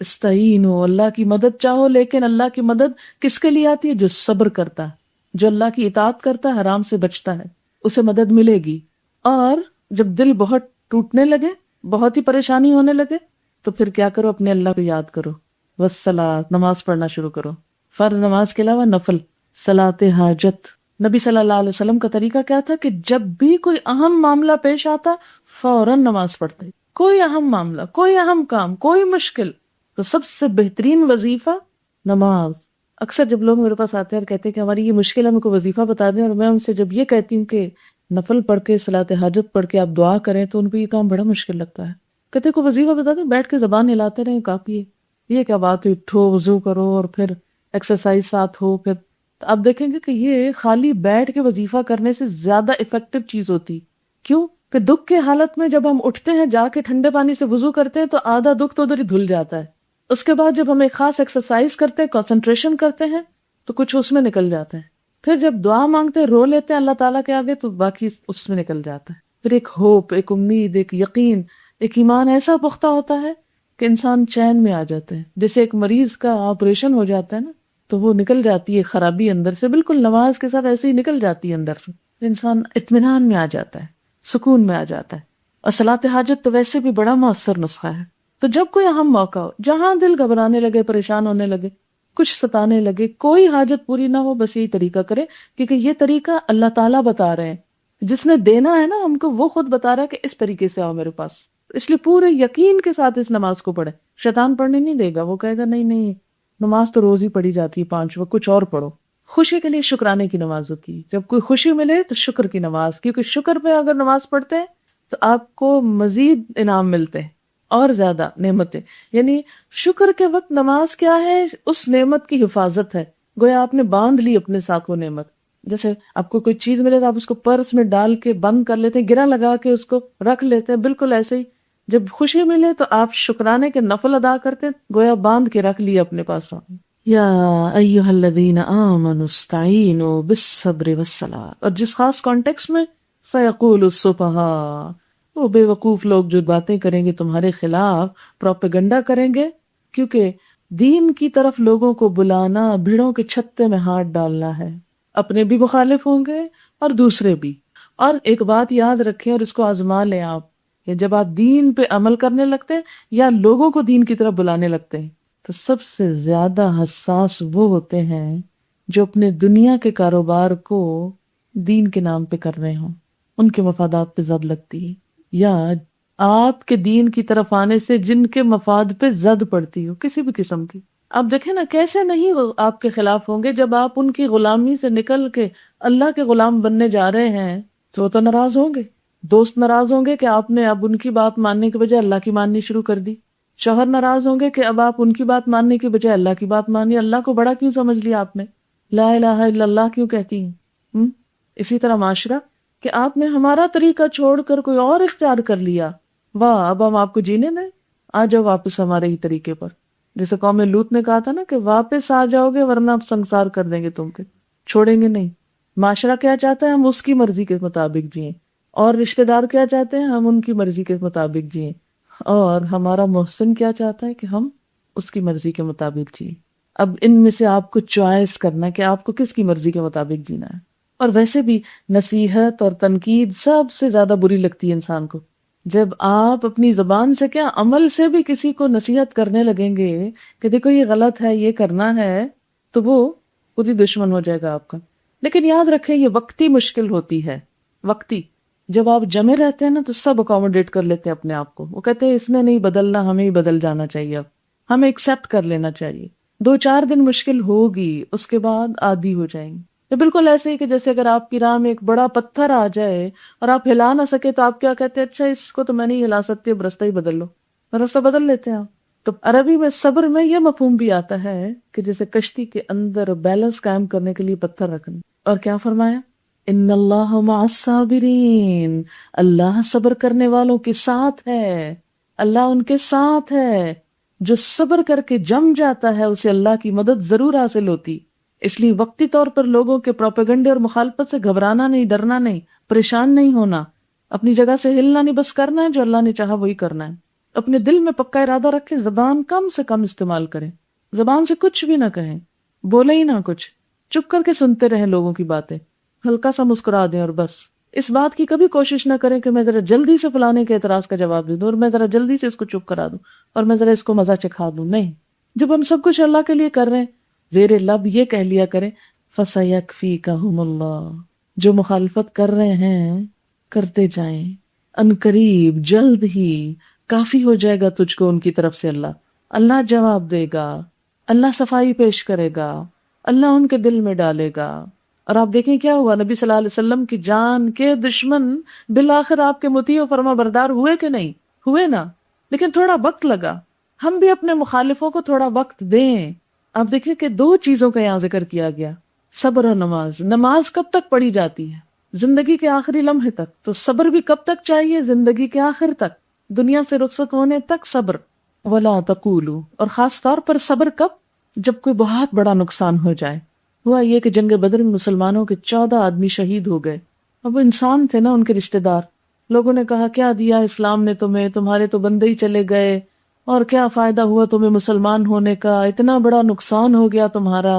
استعینوا، اللہ کی مدد چاہو، لیکن اللہ کی مدد کس کے لیے آتی ہے؟ جو صبر کرتا ہے، جو اللہ کی اطاعت کرتا ہے، حرام سے بچتا ہے، اسے مدد ملے گی۔ اور جب دل بہت ٹوٹنے لگے، بہت ہی پریشانی ہونے لگے، تو پھر کیا کرو؟ اپنے اللہ کو یاد کرو، والصلاۃ، نماز پڑھنا شروع کرو، فرض نماز کے علاوہ نفل، صلاۃ حاجت۔ نبی صلی اللہ علیہ وسلم کا طریقہ کیا تھا کہ جب بھی کوئی اہم معاملہ پیش آتا فوراً نماز پڑھتے، کوئی اہم معاملہ، کوئی اہم کام، کوئی مشکل، تو سب سے بہترین وظیفہ نماز۔ اکثر جب لوگ میرے پاس آتے ہیں اور کہتے ہیں کہ ہماری یہ مشکل ہے، ہمیں کو وظیفہ بتا دیں، اور میں ان سے جب یہ کہتی ہوں کہ نفل پڑھ کے، صلاۃ حاجت پڑھ کے آپ دعا کریں، تو ان کو یہ کام بڑا مشکل لگتا ہے۔ کہتے کو وظیفہ بتا دیں، بیٹھ کے زبان ہلاتے رہیں کافی ہے، یہ کیا بات ہے؟ اٹھو، وضو کرو، اور پھر ایکسرسائز ساتھ ہو، پھر آپ دیکھیں گے کہ یہ خالی بیٹھ کے وظیفہ کرنے سے زیادہ افیکٹو چیز ہوتی۔ کیوں؟ کہ دکھ کے حالت میں جب ہم اٹھتے ہیں، جا کے ٹھنڈے پانی سے وضو کرتے ہیں تو آدھا دکھ تو ادھر ہی دھل جاتا ہے۔ اس کے بعد جب ہم ایک خاص ایکسرسائز کرتے ہیں، کنسنٹریشن کرتے ہیں، تو کچھ اس میں نکل جاتا ہے۔ پھر جب دعا مانگتے ہیں، رو لیتے ہیں اللہ تعالیٰ کے آگے، تو باقی اس میں نکل جاتا ہے۔ پھر ایک ہوپ، ایک امید، ایک یقین، ایک ایمان ایسا پختہ ہوتا ہے کہ انسان چین میں آ جاتا ہے۔ جیسے ایک مریض کا آپریشن ہو جاتا ہے نا، تو وہ نکل جاتی ہے خرابی اندر سے، بالکل نماز کے ساتھ ایسے ہی نکل جاتی ہے اندر سے، انسان اطمینان میں آ جاتا ہے، سکون میں آ جاتا ہے۔ اور صلاۃ حاجت تو ویسے بھی بڑا مؤثر نسخہ ہے۔ تو جب کوئی اہم موقع ہو، جہاں دل گھبرانے لگے، پریشان ہونے لگے، کچھ ستانے لگے، کوئی حاجت پوری نہ ہو، بس یہی طریقہ کرے، کیونکہ یہ طریقہ اللہ تعالیٰ بتا رہے ہیں، جس نے دینا ہے نا ہم کو، وہ خود بتا رہا ہے کہ اس طریقے سے آؤ میرے پاس۔ اس لیے پورے یقین کے ساتھ اس نماز کو پڑھے، شیطان پڑھنے نہیں دے گا، وہ کہے گا نہیں نہیں، نماز تو روز ہی پڑھی جاتی ہے 5 وقت، کچھ اور پڑھو۔ خوشی کے لیے شکرانے کی نماز ہوتی ہے، جب کوئی خوشی ملے تو شکر کی نماز، کیونکہ شکر پہ اگر نماز پڑھتے ہیں تو آپ کو مزید انعام ملتے ہیں اور زیادہ نعمتیں۔ یعنی شکر کے وقت نماز کیا ہے؟ اس نعمت کی حفاظت ہے، گویا آپ نے باندھ لی اپنے ساتھ وہ نعمت۔ جیسے آپ کو کوئی چیز ملے تو آپ اس کو پرس میں ڈال کے بند کر لیتے ہیں، گرہ لگا کے اس کو رکھ لیتے ہیں، بالکل ایسے ہی جب خوشی ملے تو آپ شکرانے کے نفل ادا کرتے ہیں، گویا باندھ کے رکھ لیے اپنے پاس۔ یا ایھا الذین آمنوا استعینوا بالصبر والصلاۃ، اور جس خاص کانٹیکس میں سیقول السفہاء، وہ بے وقوف لوگ جو باتیں کریں گے تمہارے خلاف، پروپیگنڈا کریں گے، کیونکہ دین کی طرف لوگوں کو بلانا بھیڑوں کے چھتے میں ہاتھ ڈالنا ہے، اپنے بھی مخالف ہوں گے اور دوسرے بھی۔ اور ایک بات یاد رکھیں اور اس کو آزما لیں آپ، کہ جب آپ دین پہ عمل کرنے لگتے ہیں یا لوگوں کو دین کی طرف بلانے لگتے ہیں تو سب سے زیادہ حساس وہ ہوتے ہیں جو اپنے دنیا کے کاروبار کو دین کے نام پہ کر رہے ہوں، ان کے مفادات پہ زد لگتی ہے، یا آپ کے دین کی طرف آنے سے جن کے مفاد پہ زد پڑتی ہو کسی بھی قسم کی. آپ دیکھیں نا کیسے نہیں وہ آپ کے خلاف ہوں گے جب آپ ان کی غلامی سے نکل کے اللہ کے غلام بننے جا رہے ہیں تو وہ تو ناراض ہوں گے. دوست ناراض ہوں گے کہ آپ نے اب ان کی بات ماننے کے بجائے اللہ کی ماننی شروع کر دی. شوہر ناراض ہوں گے کہ اب آپ ان کی بات ماننے کے بجائے اللہ کی بات مانی. اللہ کو بڑا کیوں سمجھ لیا آپ نے؟ لا الہ الا اللہ کیوں کہتی ہیں؟ اسی طرح معاشرہ کہ آپ نے ہمارا طریقہ چھوڑ کر کوئی اور اختیار کر لیا. واہ، اب ہم آپ کو جینے دیں، آ جاؤ واپس ہمارے ہی طریقے پر. جیسے قوم لوط نے کہا تھا نا کہ واپس آ جاؤ گے ورنہ اب سنسار کر دیں گے تم کے، چھوڑیں گے نہیں. معاشرہ کیا چاہتا ہے؟ ہم اس کی مرضی کے مطابق جئیں. اور رشتہ دار کیا چاہتے ہیں؟ ہم ان کی مرضی کے مطابق جئیں. اور ہمارا محسن کیا چاہتا ہے؟ کہ ہم اس کی مرضی کے مطابق جئیں. اب ان میں سے آپ کو چوائس کرنا ہے کہ آپ کو کس کی مرضی کے مطابق جینا ہے. اور ویسے بھی نصیحت اور تنقید سب سے زیادہ بری لگتی ہے انسان کو. جب آپ اپنی زبان سے کیا عمل سے بھی کسی کو نصیحت کرنے لگیں گے کہ دیکھو یہ غلط ہے، یہ کرنا ہے، تو وہ خود ہی دشمن ہو جائے گا آپ کا. لیکن یاد رکھیں یہ وقتی مشکل ہوتی ہے، وقتی. جب آپ جمے رہتے ہیں نا تو سب اکوموڈیٹ کر لیتے ہیں اپنے آپ کو. وہ کہتے ہیں اس نے نہیں بدلنا، ہمیں ہی بدل جانا چاہیے، اب ہمیں ایکسپٹ کر لینا چاہیے. 2-4 دن مشکل ہوگی، اس کے بعد عادی ہو جائیں گے. یہ بالکل ایسے ہی کہ جیسے اگر آپ کی راہ میں ایک بڑا پتھر آ جائے اور آپ ہلا نہ سکے تو آپ کیا کہتے ہیں؟ اچھا اس کو تو میں نہیں ہلا سکتی، اب رستہ ہی بدل لو. رستہ بدل لیتے ہیں آپ. تو عربی میں صبر میں یہ مفہوم بھی آتا ہے کہ جیسے کشتی کے اندر بیلنس قائم کرنے کے لیے پتھر رکھنا. اور کیا فرمایا؟ ان اللہ مع الصابرین، اللہ صبر کرنے والوں کے ساتھ ہے. اللہ ان کے ساتھ ہے. جو صبر کر کے جم جاتا ہے اسے اللہ کی مدد ضرور حاصل ہوتی. اس لیے وقتی طور پر لوگوں کے پروپیگنڈے اور مخالفت سے گھبرانا نہیں، ڈرنا نہیں، پریشان نہیں ہونا، اپنی جگہ سے ہلنا نہیں، بس کرنا ہے جو اللہ نے چاہا وہی کرنا ہے. اپنے دل میں پکا ارادہ رکھیں، زبان کم سے کم استعمال کریں، زبان سے کچھ بھی نہ کہیں، بولے ہی نہ کچھ، چپ کر کے سنتے رہیں لوگوں کی باتیں، ہلکا سا مسکرا دیں اور بس. اس بات کی کبھی کوشش نہ کریں کہ میں ذرا جلدی سے فلانے کے اعتراض کا جواب دے دوں اور میں ذرا جلدی سے اس کو چپ کرا دوں اور میں ذرا اس کو مزہ چکھا دوں. نہیں، جب ہم سب کچھ اللہ کے لیے کر رہے ہیں زیر لب یہ کہہ لیا کریں فَسَيَكْفِيكَهُمُ اللَّهُ. جو مخالفت کر رہے ہیں کرتے جائیں، ان قریب جلد ہی کافی ہو جائے گا تجھ کو ان کی طرف سے اللہ. اللہ جواب دے گا، اللہ صفائی پیش کرے گا، اللہ ان کے دل میں ڈالے گا. اور آپ دیکھیں کیا ہوا، نبی صلی اللہ علیہ وسلم کی جان کے دشمن بالآخر آپ کے مطیع و فرما بردار ہوئے کہ نہیں ہوئے؟ نا، لیکن تھوڑا وقت لگا. ہم بھی اپنے مخالفوں کو تھوڑا وقت دیں. آپ دیکھیں کہ 2 چیزوں کا یہاں ذکر کیا گیا، صبر اور نماز. نماز کب تک پڑھی جاتی ہے؟ زندگی کے آخری لمحے تک. تو صبر بھی کب تک چاہیے؟ زندگی کے آخر تک، دنیا سے رخصت ہونے تک صبر. وَلَا تَقُولُوا، اور خاص طور پر صبر کب؟ جب کوئی بہت بڑا نقصان ہو جائے. ہوا یہ کہ جنگ بدر میں مسلمانوں کے 14 آدمی شہید ہو گئے. اب وہ انسان تھے نا، ان کے رشتہ دار. لوگوں نے کہا کیا دیا اسلام نے تمہیں، تمہارے تو بندے ہی چلے گئے، اور کیا فائدہ ہوا تمہیں مسلمان ہونے کا، اتنا بڑا نقصان ہو گیا تمہارا.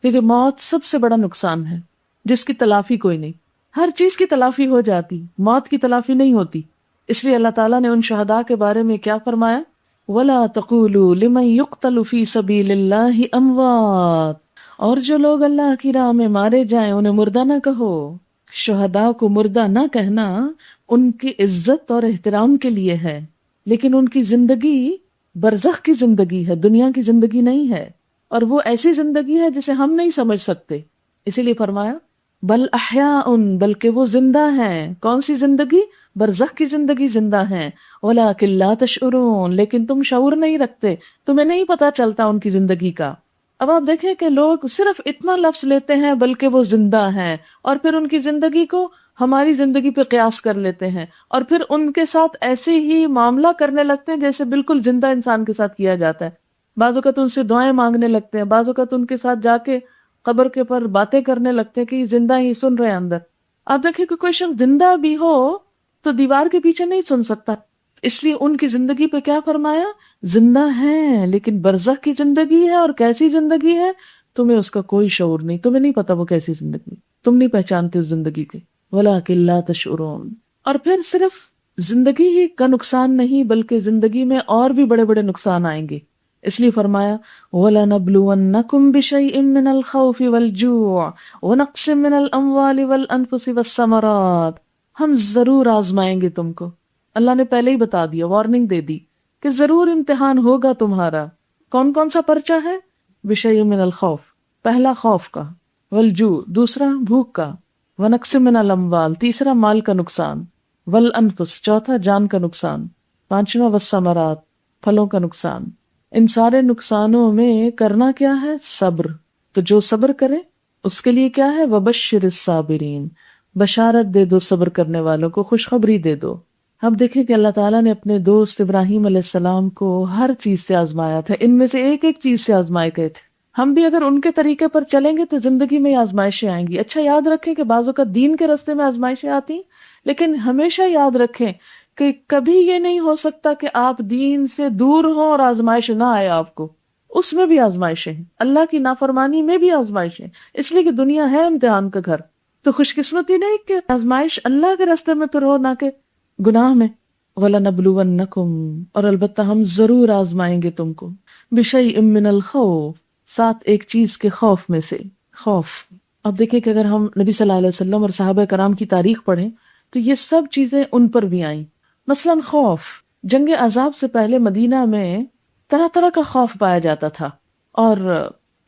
کیونکہ موت سب سے بڑا نقصان ہے جس کی تلافی کوئی نہیں. ہر چیز کی تلافی ہو جاتی، موت کی تلافی نہیں ہوتی. اس لیے اللہ تعالیٰ نے ان شہداء کے بارے میں کیا فرمایا؟ وَلَا تَقُولُوا لِمَن يُقْتَلُ فِي سَبِيلِ اللَّهِ أَمْوَاتٌ، اور جو لوگ اللہ کی راہ میں مارے جائیں انہیں مردہ نہ کہو. شہداء کو مردہ نہ کہنا ان کی عزت اور احترام کے لیے ہے، لیکن ان کی زندگی برزخ کی زندگی ہے، دنیا کی زندگی نہیں ہے. اور وہ ایسی زندگی ہے جسے ہم نہیں سمجھ سکتے. اسی لیے فرمایا بل احیاء، بلکہ وہ زندہ ہیں. کون سی زندگی؟ برزخ کی زندگی زندہ ہیں. ولکن لا تشعرون، لیکن تم شعور نہیں رکھتے، تمہیں نہیں پتا چلتا ان کی زندگی کا. اب آپ دیکھیں کہ لوگ صرف اتنا لفظ لیتے ہیں بلکہ وہ زندہ ہیں، اور پھر ان کی زندگی کو ہماری زندگی پہ قیاس کر لیتے ہیں، اور پھر ان کے ساتھ ایسے ہی معاملہ کرنے لگتے ہیں جیسے بالکل زندہ انسان کے ساتھ کیا جاتا ہے. بعض اوقات ان سے دعائیں مانگنے لگتے ہیں، بعض اوقات ان کے ساتھ جا کے قبر کے پر باتیں کرنے لگتے ہیں کہ یہ زندہ ہی سن رہے ہیں اندر. آپ دیکھیں کہ کوئی شخص زندہ بھی ہو تو دیوار کے پیچھے نہیں سن سکتا. اس لیے ان کی زندگی پہ کیا فرمایا؟ زندہ ہیں لیکن برزخ کی زندگی ہے. اور کیسی زندگی ہے؟ تمہیں اس کا کوئی شعور نہیں، تمہیں نہیں پتا وہ کیسی زندگی، تم نہیں پہچانتے اس زندگی کے. وَلَٰكِن لَا تَشْعُرُونَ. اور پھر صرف زندگی ہی کا نقصان نہیں بلکہ زندگی میں اور بھی بڑے بڑے نقصان آئیں گے. اس لیے فرمایا وَلَنَبْلُوَنَّكُمْ بِشَيْءٍ مِّنَ الْخَوْفِ وَالْجُوعِ وَنَقْصٍ مِّنَ الْأَمْوَالِ وَالْأَنفُسِ وَالثَّمَرَاتِ، ہم ضرور آزمائیں گے تم کو۔ اللہ نے پہلے ہی بتا دیا، وارننگ دے دی کہ ضرور امتحان ہوگا تمہارا۔ کون کون سا پرچہ ہے؟ بِشَيْءٍ مِّنَ الْخَوْفِ، پہلا خوف کا، والجوع دوسرا بھوک کا، ونقص من الاموال تیسرا مال کا نقصان، والانفس چوتھا جان کا نقصان، پانچواں والثمرات پھلوں کا نقصان۔ ان سارے نقصانوں میں کرنا کیا ہے؟ صبر۔ تو جو صبر کرے اس کے لیے کیا ہے؟ وبشر الصابرین، بشارت دے دو صبر کرنے والوں کو، خوشخبری دے دو۔ اب دیکھیں کہ اللہ تعالیٰ نے اپنے دوست ابراہیم علیہ السلام کو ہر چیز سے آزمایا تھا، ان میں سے ایک ایک چیز سے آزمائے گئے تھے۔ ہم بھی اگر ان کے طریقے پر چلیں گے تو زندگی میں آزمائشیں آئیں گی۔ اچھا یاد رکھیں کہ بعض اوقات دین کے راستے میں آزمائشیں آتی ہیں، لیکن ہمیشہ یاد رکھیں کہ کبھی یہ نہیں ہو سکتا کہ آپ دین سے دور ہوں اور آزمائش نہ آئے آپ کو، اس میں بھی آزمائشیں ہیں، اللہ کی نافرمانی میں بھی آزمائشیں، اس لیے کہ دنیا ہے امتحان کا گھر۔ تو خوش قسمتی نہیں کہ آزمائش اللہ کے راستے میں پھر ہو، نہ کہ گناہ میں۔ وَلَنَبْلُوَنَّكُمْ، اور البتہ ہم ضرور آزمائیں گے تم کو، بِشَيْءٍ مِّنَ الْخَوْفِ، ساتھ ایک چیز کے خوف میں سے، خوف۔ اب دیکھیں کہ اگر ہم نبی صلی اللہ علیہ وسلم اور صحابہ کرام کی تاریخ پڑھیں تو یہ سب چیزیں ان پر بھی آئیں۔ مثلاً خوف، جنگ عذاب سے پہلے مدینہ میں طرح طرح کا خوف پایا جاتا تھا، اور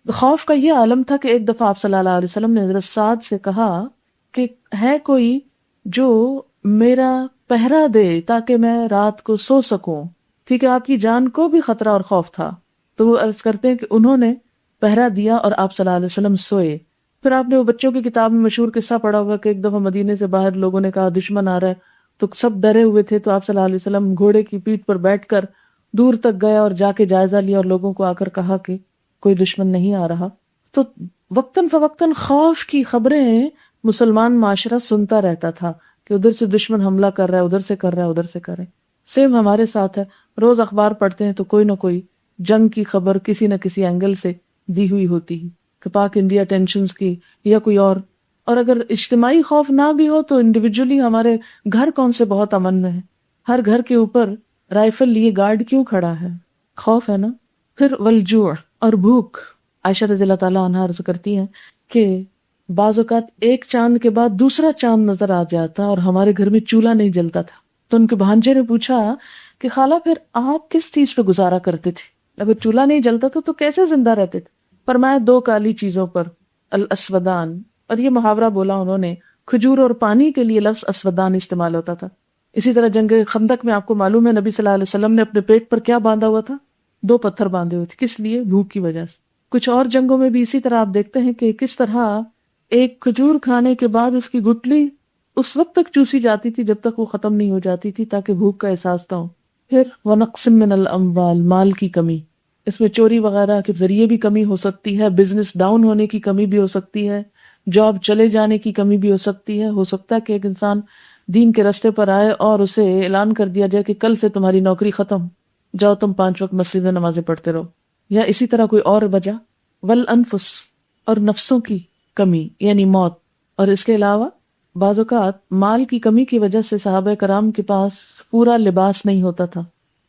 خوف کا یہ عالم تھا کہ ایک دفعہ آپ صلی اللہ علیہ وسلم نے حضرت سعد سے کہا کہ ہے کوئی جو میرا پہرا دے تاکہ میں رات کو سو سکوں، کیونکہ آپ کی جان کو بھی خطرہ اور خوف تھا۔ تو وہ عرض کرتے ہیں کہ انہوں نے پہرا دیا اور آپ صلی اللہ علیہ وسلم سوئے۔ پھر آپ نے وہ بچوں کی کتاب میں مشہور قصہ پڑھا ہوگا کہ ایک دفعہ مدینے سے باہر لوگوں نے کہا دشمن آ رہا ہے، تو سب ڈرے ہوئے تھے، تو آپ صلی اللہ علیہ وسلم گھوڑے کی پیٹھ پر بیٹھ کر دور تک گیا اور جا کے جائزہ لیا اور لوگوں کو آ کر کہا کہ کوئی دشمن نہیں آ رہا۔ تو وقتاً فوقتاً خوف کی خبریں مسلمان معاشرہ سنتا رہتا تھا کہ ادھر سے دشمن حملہ کر رہا ہے، ادھر سے کر رہا ہے، ادھر سے کر رہا ہے۔ سیم ہمارے ساتھ ہے، روز اخبار پڑھتے ہیں تو کوئی نہ کوئی جنگ کی خبر کسی نہ کسی اینگل سے دی ہوئی ہوتی ہے کہ پاک انڈیا ٹینشنز کی یا کوئی اور اگر اجتماعی خوف نہ بھی ہو تو انڈیویجولی ہمارے گھر کون سے بہت امن میں ہے، ہر گھر کے اوپر رائفل لیے گارڈ کیوں کھڑا ہے؟ خوف ہے نا۔ پھر والجوع، اور بھوک۔ عائشہ رضی اللہ تعالیٰ عنہا عرض کرتی ہیں کہ بعض اوقات ایک چاند کے بعد دوسرا چاند نظر آ جاتا اور ہمارے گھر میں چولہا نہیں جلتا تھا۔ تو ان کے بھانجے نے پوچھا کہ خالہ پھر آپ کس چیز پہ گزارا کرتے تھے؟ اگر چولہا نہیں جلتا تھا تو کیسے زندہ رہتے تھے؟ فرمایا دو کالی چیزوں پر، الاسودان، اور یہ محاورہ بولا انہوں نے، کھجور اور پانی کے لیے لفظ اسودان استعمال ہوتا تھا۔ اسی طرح جنگ خندق میں آپ کو معلوم ہے نبی صلی اللہ علیہ وسلم نے اپنے پیٹ پر کیا باندھا ہوا تھا؟ دو پتھر باندھے ہوئے تھے، کس لیے؟ بھوک کی وجہ سے۔ کچھ اور جنگوں میں بھی اسی طرح آپ دیکھتے ہیں کہ کس طرح ایک کھجور کھانے کے بعد اس کی گٹلی اس وقت تک چوسی جاتی تھی جب تک وہ ختم نہیں ہو جاتی تھی تاکہ بھوک کا احساس نہ ہو۔ پھر وَنَقْصٍ مِّنَ الْأَمْوَالِ، مال کی کمی، اس میں چوری وغیرہ کے ذریعے بھی کمی ہو سکتی ہے، بزنس ڈاؤن ہونے کی کمی بھی ہو سکتی ہے، جاب چلے جانے کی کمی بھی ہو سکتی ہے۔ ہو سکتا ہے کہ ایک انسان دین کے راستے پر آئے اور اسے اعلان کر دیا جائے کہ کل سے تمہاری نوکری ختم، جاؤ تم 5 وقت مسجد میں نمازیں پڑھتے رہو، یا اسی طرح کوئی اور وجہ۔ والانفس، اور نفسوں کی کمی یعنی موت۔ اور اس کے علاوہ بعض اوقات مال کی کمی کی وجہ سے صحابہ کرام کے پاس پورا لباس نہیں ہوتا تھا۔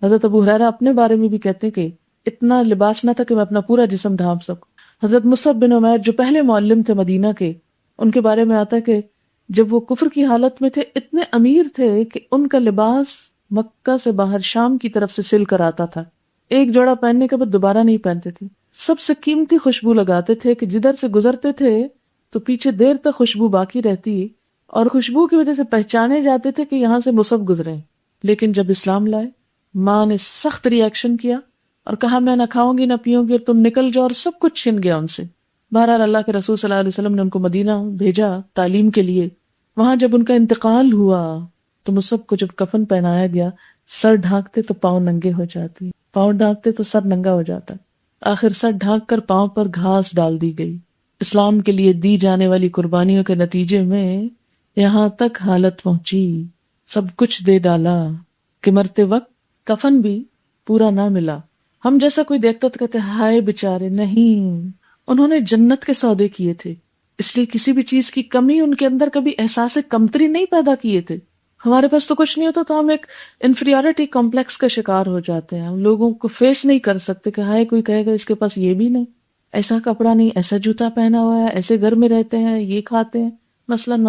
حضرت ابو ہریرہ اپنے بارے میں بھی کہتے ہیں کہ اتنا لباس نہ تھا کہ میں اپنا پورا جسم ڈھانپ سکوں۔ حضرت مصعب بن عمیر جو پہلے معلم تھے مدینہ کے، ان کے بارے میں آتا ہے کہ جب وہ کفر کی حالت میں تھے اتنے امیر تھے کہ ان کا لباس مکہ سے باہر شام کی طرف سے سل کر آتا تھا، ایک جوڑا پہننے کے بعد دوبارہ نہیں پہنتے تھے۔ سب سے قیمتی خوشبو لگاتے تھے کہ جدھر سے گزرتے تھے تو پیچھے دیر تک خوشبو باقی رہتی اور خوشبو کی وجہ سے پہچانے جاتے تھے کہ یہاں سے مصعب گزرے ہیں۔ لیکن جب اسلام لائے، ماں نے سخت ری ایکشن کیا اور کہا میں نہ کھاؤں گی نہ پیوں گی اور تم نکل جاؤ، اور سب کچھ چھن گیا ان سے۔ بہرحال اللہ کے رسول صلی اللہ علیہ وسلم نے ان کو مدینہ بھیجا تعلیم کے لیے۔ وہاں جب ان کا انتقال ہوا تو مصعب کو جب کفن پہنایا گیا، سر ڈھانکتے تو پاؤں ننگے ہو جاتے، پاؤں ڈھانکتے تو سر ننگا ہو جاتا۔ آخر سر ڈھانک کر پاؤں پر گھاس ڈال دی گئی۔ اسلام کے لیے دی جانے والی قربانیوں کے نتیجے میں یہاں تک حالت پہنچی، سب کچھ دے ڈالا کہ مرتے وقت کفن بھی پورا نہ ملا۔ ہم جیسا کوئی دیکھتا تو کہتے ہائے بیچارے، نہیں، انہوں نے جنت کے سودے کیے تھے، اس لیے کسی بھی چیز کی کمی ان کے اندر کبھی احساس کمتری نہیں پیدا کیے تھے۔ ہمارے پاس تو کچھ نہیں ہوتا تو ہم ایک انفیریورٹی کمپلیکس کا شکار ہو جاتے ہیں. ہم لوگوں کو فیس نہیں کر سکتے کہ ہائے کوئی کہے گا اس کے پاس یہ بھی نہیں، ایسا کپڑا نہیں، ایسا جوتا پہنا ہوا ہے، ایسے گھر میں رہتے ہیں، یہ کھاتے ہیں، مثلاً.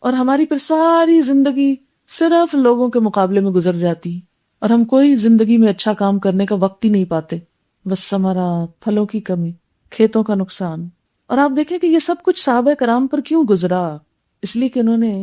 اور ہماری پھر ساری زندگی صرف لوگوں کے مقابلے میں گزر جاتی ہے اور ہم کوئی زندگی میں اچھا کام کرنے کا وقت ہی نہیں پاتے. بس ثمرات، پھلوں کی کمی، کھیتوں کا نقصان. اور آپ دیکھیں کہ یہ سب کچھ صحابہ کرام پر کیوں گزرا؟ اس لیے کہ انہوں نے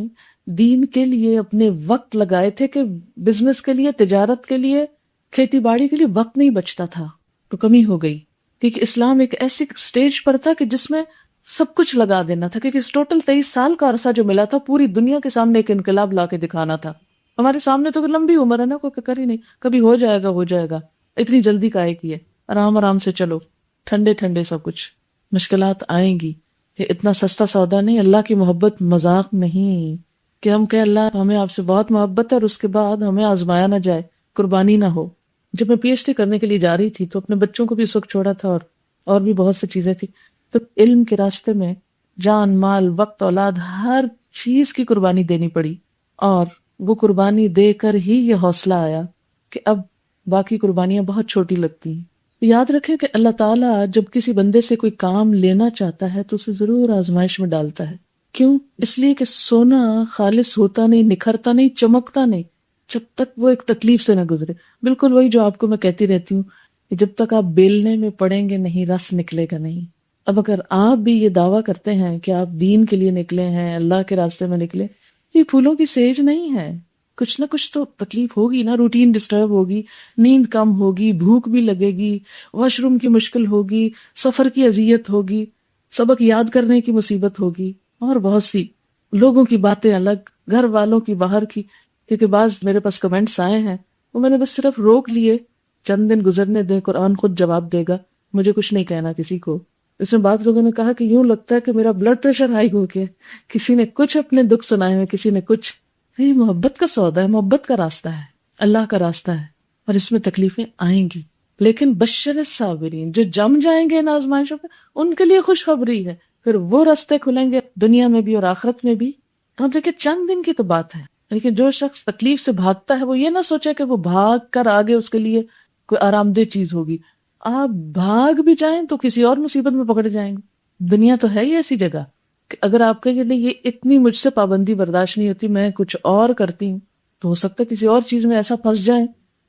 دین کے لیے اپنے وقت لگائے تھے، کہ بزنس کے لیے، تجارت کے لیے، کھیتی باڑی کے لیے وقت نہیں بچتا تھا. تو کمی ہو گئی کیونکہ اسلام ایک ایسی سٹیج پر تھا کہ جس میں سب کچھ لگا دینا تھا، کیونکہ اس ٹوٹل 23 سال کا عرصہ جو ملا تھا پوری دنیا کے سامنے ایک انقلاب لا کے دکھانا تھا. ہمارے سامنے تو لمبی عمر ہے نا، کوئی فکر ہی نہیں، کبھی ہو جائے گا ہو جائے گا، اتنی جلدی کا کی ہے، آرام آرام سے چلو، ٹھنڈے ٹھنڈے سب کچھ. مشکلات آئیں گی، یہ اتنا سستا سودا نہیں. اللہ کی محبت مذاق نہیں کہ ہم کہ اللہ ہمیں آپ سے بہت محبت ہے اور اس کے بعد ہمیں آزمایا نہ جائے، قربانی نہ ہو. جب میں پی ایچ ڈی کرنے کے لیے جا رہی تھی تو اپنے بچوں کو بھی اس وقت چھوڑا تھا، اور بھی بہت سی چیزیں تھی. تو علم کے راستے میں جان، مال، وقت، اولاد، ہر چیز کی قربانی دینی پڑی. اور وہ قربانی دے کر ہی یہ حوصلہ آیا کہ اب باقی قربانیاں بہت چھوٹی لگتی ہیں. یاد رکھیں کہ اللہ تعالیٰ جب کسی بندے سے کوئی کام لینا چاہتا ہے تو اسے ضرور آزمائش میں ڈالتا ہے. کیوں؟ اس لیے کہ سونا خالص ہوتا نہیں، نکھرتا نہیں، چمکتا نہیں جب تک وہ ایک تکلیف سے نہ گزرے. بالکل وہی جو آپ کو میں کہتی رہتی ہوں کہ جب تک آپ بیلنے میں پڑیں گے نہیں، رس نکلے گا نہیں. اب اگر آپ بھی یہ دعویٰ کرتے ہیں کہ آپ دین کے لیے نکلے ہیں، اللہ کے راستے میں نکلے، یہ پھولوں کی سیج نہیں ہے. کچھ نہ کچھ تو تکلیف ہوگی نا، روٹین ڈسٹرب ہوگی، نیند کم ہوگی، بھوک بھی لگے گی، واش روم کی مشکل ہوگی، سفر کی اذیت ہوگی، سبق یاد کرنے کی مصیبت ہوگی، اور بہت سی لوگوں کی باتیں الگ، گھر والوں کی باہر کی. کیونکہ بعض میرے پاس کمنٹس آئے ہیں وہ میں نے بس صرف روک لیے، چند دن گزرنے دیں، قرآن خود جواب دے گا، مجھے کچھ نہیں کہنا کسی کو. اس میں بعض لوگوں نے کہا کہ یوں لگتا ہے کہ میرا بلڈ پریشر ہائی ہو گیا، کسی نے کچھ اپنے دکھ سنائے ہیں، کسی نے کچھ. یہ محبت کا سودا ہے، محبت کا راستہ ہے، اللہ کا راستہ ہے، اور اس میں تکلیفیں آئیں گی. لیکن بشر الصابرین، جو جم جائیں گے ان آزمائشوں پہ، ان کے لیے خوشخبری ہے، پھر وہ راستے کھلیں گے دنیا میں بھی اور آخرت میں بھی. ہم دیکھیں چند دن کی تو بات ہے، لیکن جو شخص تکلیف سے بھاگتا ہے وہ یہ نہ سوچے کہ وہ بھاگ کر آگے اس کے لیے کوئی آرام دہ چیز ہوگی. آپ بھاگ بھی جائیں تو کسی اور مصیبت میں پکڑ جائیں گے. دنیا تو ہے ہی ایسی جگہ کہ اگر آپ کہیں نہیں یہ اتنی مجھ سے پابندی برداشت نہیں ہوتی، میں کچھ اور کرتی ہوں، تو ہو سکتا ہے کسی اور چیز میں ایسا پھنس جائیں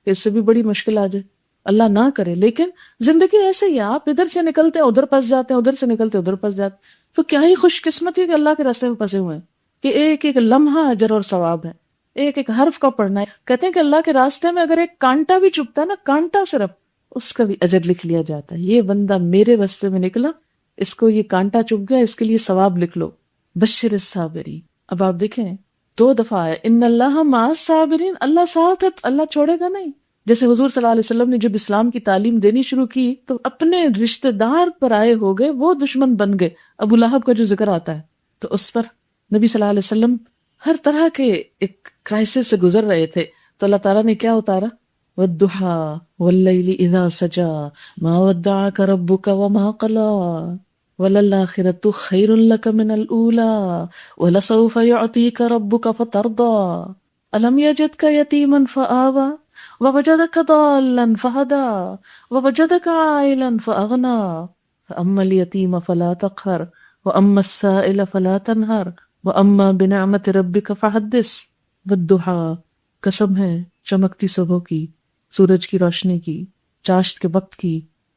کہ اس سے بھی بڑی مشکل آ جائے، اللہ نہ کرے. لیکن زندگی ایسے ہی ہے، آپ ادھر سے نکلتے ہیں ادھر پھنس جاتے ہیں، ادھر سے نکلتے ہیں ادھر پھنس جاتے ہیں. تو کیا ہی خوش قسمتی ہے کہ اللہ کے راستے میں پھنسے ہوئے ہیں، کہ ایک ایک لمحہ اجر اور ثواب ہے، ایک ایک حرف کا پڑھنا ہے. کہتے ہیں کہ اللہ کے راستے میں اگر ایک کانٹا بھی چبھتا ہے نا، کانٹا صرف، اس کا بھی اجر لکھ لیا جاتا ہے. یہ بندہ میرے راستے میں نکلا، اس کو یہ کانٹا چبھ گیا، اس کے لیے ثواب لکھ لو. بشر الصابرین. اب آپ دیکھیں 2 دفعہ ہے ان اللہ مع الصابرین، اللہ ساتھ ہے، اللہ چھوڑے گا نہیں. جیسے حضور صلی اللہ علیہ وسلم نے جب اسلام کی تعلیم دینی شروع کی تو اپنے رشتہ دار پر آئے ہو گئے، وہ دشمن بن گئے. ابو لہب کا جو ذکر آتا ہے تو اس پر نبی صلی اللہ علیہ وسلم ہر طرح کے ایک کرائسس سے گزر رہے تھے. تو اللہ تعالیٰ نے کیا اتارا؟ وَالضُّحَىٰ وَاللَّيْلِ إِذَا سَجَىٰ مَا وَدَّعَكَ رَبُّكَ وَمَا قَلَىٰ وَلَلْآخِرَةُ خَيْرٌ لَكَ مِنَ الْأُولَىٰ وَلَسَوْفَ يُعْطِيكَ رَبُّكَ فَتَرْضَىٰ أَلَمْ يَجِدْكَ يَتِيمًا فَآوَىٰ وَوَجَدَكَ ضَالًّا فَهَدَىٰ وَوَجَدَكَ عَائِلًا فَأَغْنَىٰ فَأَمَّا الْيَتِيمَ فَلَا تَقْهَرْ وَأَمَّا السَّائِلَ فَلَا تَنْهَرْ وَأَمَّا بِنِعْمَةِ رَبِّكَ فَحَدِّثْ. وَالضُّحَىٰ، قسم ہے چمکتی صبح کی، سورج کی روشنی کی، چاشت کے وقت کی،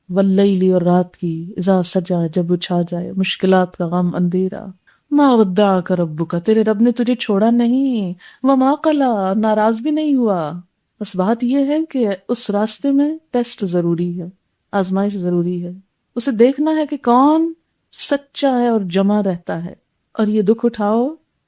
واللیل اور رات کی، اذا سجا جب چھا جائے مشکلات کا غم اندھیرا. ما ودعک ربک، تیرے رب نے تجھے چھوڑا نہیں، وما قلا، ناراض بھی نہیں ہوا. بس بات یہ ہے کہ اس راستے میں ٹیسٹ ضروری ہے، آزمائش ضروری ہے. اسے دیکھنا ہے کہ کون سچا ہے اور جمع رہتا ہے. اور یہ دکھ اٹھاؤ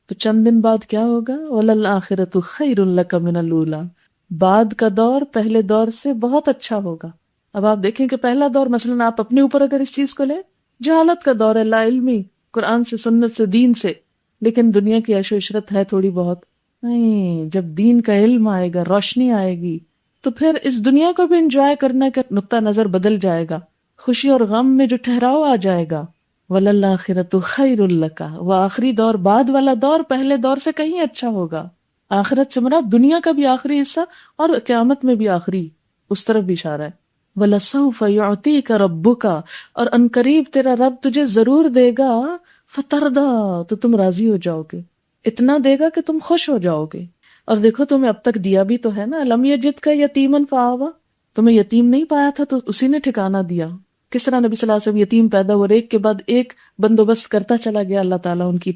تو چند دن بعد کیا ہوگا؟ وَلَلْآخِرَةُ خَيْرٌ لَكَ مِنَ الْأُولَىٰ، بعد کا دور پہلے دور سے بہت اچھا ہوگا. اب آپ دیکھیں کہ پہلا دور مثلا آپ اپنے اوپر اگر اس چیز کو لیں، جہالت کا دور ہے، لا علمی، قرآن سے، سنت سے، دین سے، لیکن دنیا کی عیش و عشرت ہے تھوڑی بہت. نہیں، جب دین کا علم آئے گا، روشنی آئے گی، تو پھر اس دنیا کو بھی انجوائے کرنے کا نقطہ نظر بدل جائے گا، خوشی اور غم میں جو ٹھہراؤ آ جائے گا. وَلَلْآخِرَةُ خَيْرٌ لَكَ، وہ آخری دور، بعد والا دور پہلے دور سے کہیں اچھا ہوگا. آخرت سے مراد دنیا کا بھی آخری حصہ اور قیامت میں بھی آخری، اس طرف بھی اشارہ ہے۔ وَلَسَوْفَ يُعْطِيكَ رَبُّكَ، اور ان قریب تیرا رب تجھے ضرور دے گا، فَتَرْضَىٰ، تو تم راضی ہو جاؤ گے، اتنا دے گا کہ تم خوش ہو جاؤ گے۔ اور دیکھو تمہیں اب تک دیا بھی تو ہے نا، لم یجد کا یتیمن فآویٰ، تمہیں یتیم نہیں پایا تھا تو اسی نے ٹھکانہ دیا۔ کس طرح نبی صلی اللہ علیہ وسلم یتیم پیدا ہوئے، ایک کے بعد ایک بندوبست کرتا چلا گیا اللہ تعالیٰ ان کی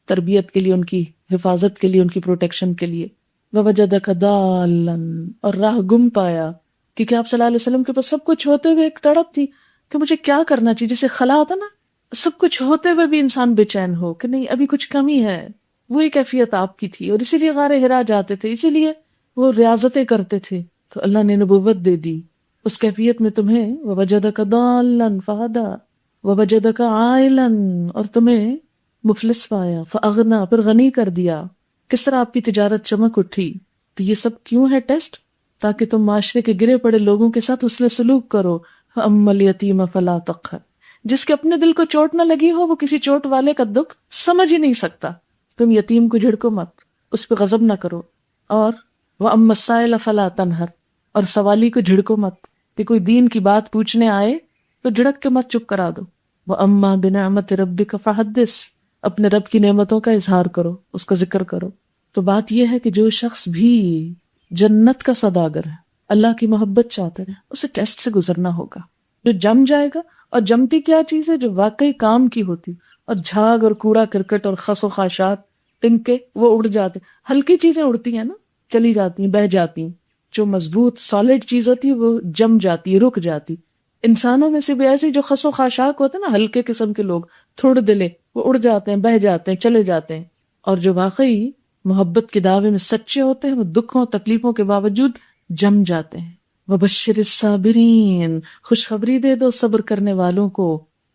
تربیت کے لیے، ان کی حفاظت کے لیے، ان کی پروٹیکشن کے لیے۔ وَوَجَدَكَ ضَالًّا، اور راہ گم پایا، کیونکہ آپ صلی اللہ علیہ وسلم کے پاس سب کچھ ہوتے ہوئے ایک تڑپ تھی کہ مجھے کیا کرنا چاہیے، جسے خلا ہوتا نا، سب کچھ ہوتے ہوئے بھی انسان بے چین ہو کہ نہیں ابھی کچھ کمی ہے، وہی کیفیت آپ کی تھی، اور اسی لیے غار حرا جاتے تھے، اسی لیے وہ ریاضتیں کرتے تھے، تو اللہ نے نبوت دے دی اس کیفیت میں تمہیں۔ وَوَجَدَكَ ضَالًّا فَهَدَىٰ وَوَجَدَكَ عَائِلًا، اور تمہیں مفلس پایا، فَأَغْنَىٰ، پھر غنی کر دیا۔ کس طرح آپ کی تجارت چمک اٹھی۔ تو یہ سب کیوں ہے ٹیسٹ؟ تاکہ تم معاشرے کے گرے پڑے لوگوں کے ساتھ حسن سلوک کرو۔ فَأَمَّا الْيَتِيمَ فَلَا تَقْهَرْ، جس کے اپنے دل کو چوٹ نہ لگی ہو وہ کسی چوٹ والے کا دکھ سمجھ ہی نہیں سکتا۔ تم یتیم کو جھڑکو مت، اس پہ غضب نہ کرو۔ اور وَأَمَّا السَّائِلَ فَلَا تَنْهَرْ، اور سوالی کو جھڑکو مت، کہ کوئی دین کی بات پوچھنے آئے تو جھڑک کے مت چپ کرا دو۔ وَأَمَّا بِنِعْمَةِ رَبِّكَ فَحَدِّثْ، اپنے رب کی نعمتوں کا اظہار کرو، اس کا ذکر کرو۔ تو بات یہ ہے کہ جو شخص بھی جنت کا سوداگر ہے، اللہ کی محبت چاہتا ہے، اسے ٹیسٹ سے گزرنا ہوگا۔ جو جم جائے گا، اور جمتی کیا چیز ہے جو واقعی کام کی ہوتی، اور جھاگ اور کوڑا کرکٹ اور خس و خاشات تنکے وہ اڑ جاتے، ہلکی چیزیں اڑتی ہیں نا، چلی جاتی ہیں، بہہ جاتی ہیں۔ جو مضبوط سالڈ چیز ہوتی ہے وہ جم جاتی ہے، رک جاتی۔ انسانوں میں سے بھی ایسے جو خس و خاشاک ہوتے ہیں نا، ہلکے قسم کے لوگ، تھوڑ دلے، وہ اڑ جاتے ہیں، بہہ جاتے ہیں، چلے جاتے ہیں۔ اور جو واقعی محبت کے دعوے میں سچے ہوتے ہیں وہ دکھوں تکلیفوں کے باوجود جم جاتے ہیں۔ وَبَشِّرِ الصَّابِرِينَ، خوشخبری دے دو صبر کرنے والوں کو۔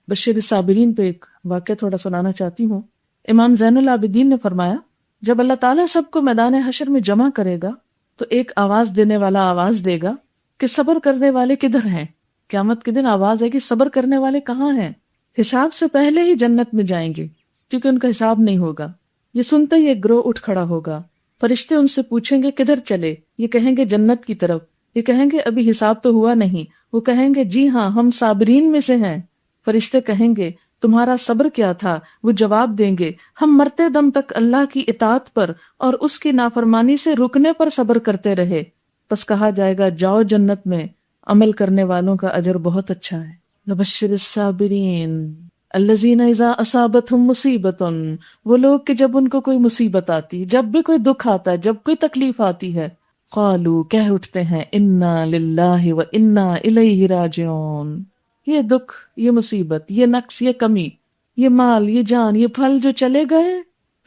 بشر الصابرین پہ ایک واقعہ تھوڑا سنانا چاہتی ہوں۔ امام زین العابدین نے فرمایا جب اللہ تعالیٰ سب کو میدان حشر میں جمع کرے گا تو ایک آواز دینے والا آواز دے گا کہ صبر کرنے والے کدھر ہیں؟ قیامت کے دن آواز ہے کہ صبر کرنے والے کہاں ہیں؟ حساب سے پہلے ہی جنت میں جائیں گے کیونکہ ان کا حساب نہیں ہوگا۔ یہ سنتے ہی ایک گروہ اٹھ کھڑا ہوگا، فرشتے ان سے پوچھیں گے کدھر چلے؟ یہ کہیں گے جنت کی طرف۔ یہ کہیں گے ابھی حساب تو ہوا نہیں۔ وہ کہیں گے جی ہاں ہم صابرین میں سے ہیں۔ فرشتے کہیں گے تمہارا صبر کیا تھا؟ وہ جواب دیں گے ہم مرتے دم تک اللہ کی اطاعت پر اور اس کی نافرمانی سے رکنے پر صبر کرتے رہے۔ پس کہا جائے گا جاؤ جنت میں، عمل کرنے والوں کا اجر بہت اچھا ہے۔ وَبَشِّرِ الصَّابِرِينَ الَّذِينَ إِذَا أَصَابَتْهُمْ مُصِيبَةٌ، وہ لوگ کہ جب ان کو کوئی مصیبت آتی، جب بھی کوئی دکھ آتا ہے، جب کوئی تکلیف آتی ہے، قالوا کہہ اٹھتے ہیں انا للہ و انا الیہ راجعون۔ یہ دکھ، یہ مصیبت، یہ نقص، یہ کمی، یہ مال، یہ جان، یہ پھل جو چلے گئے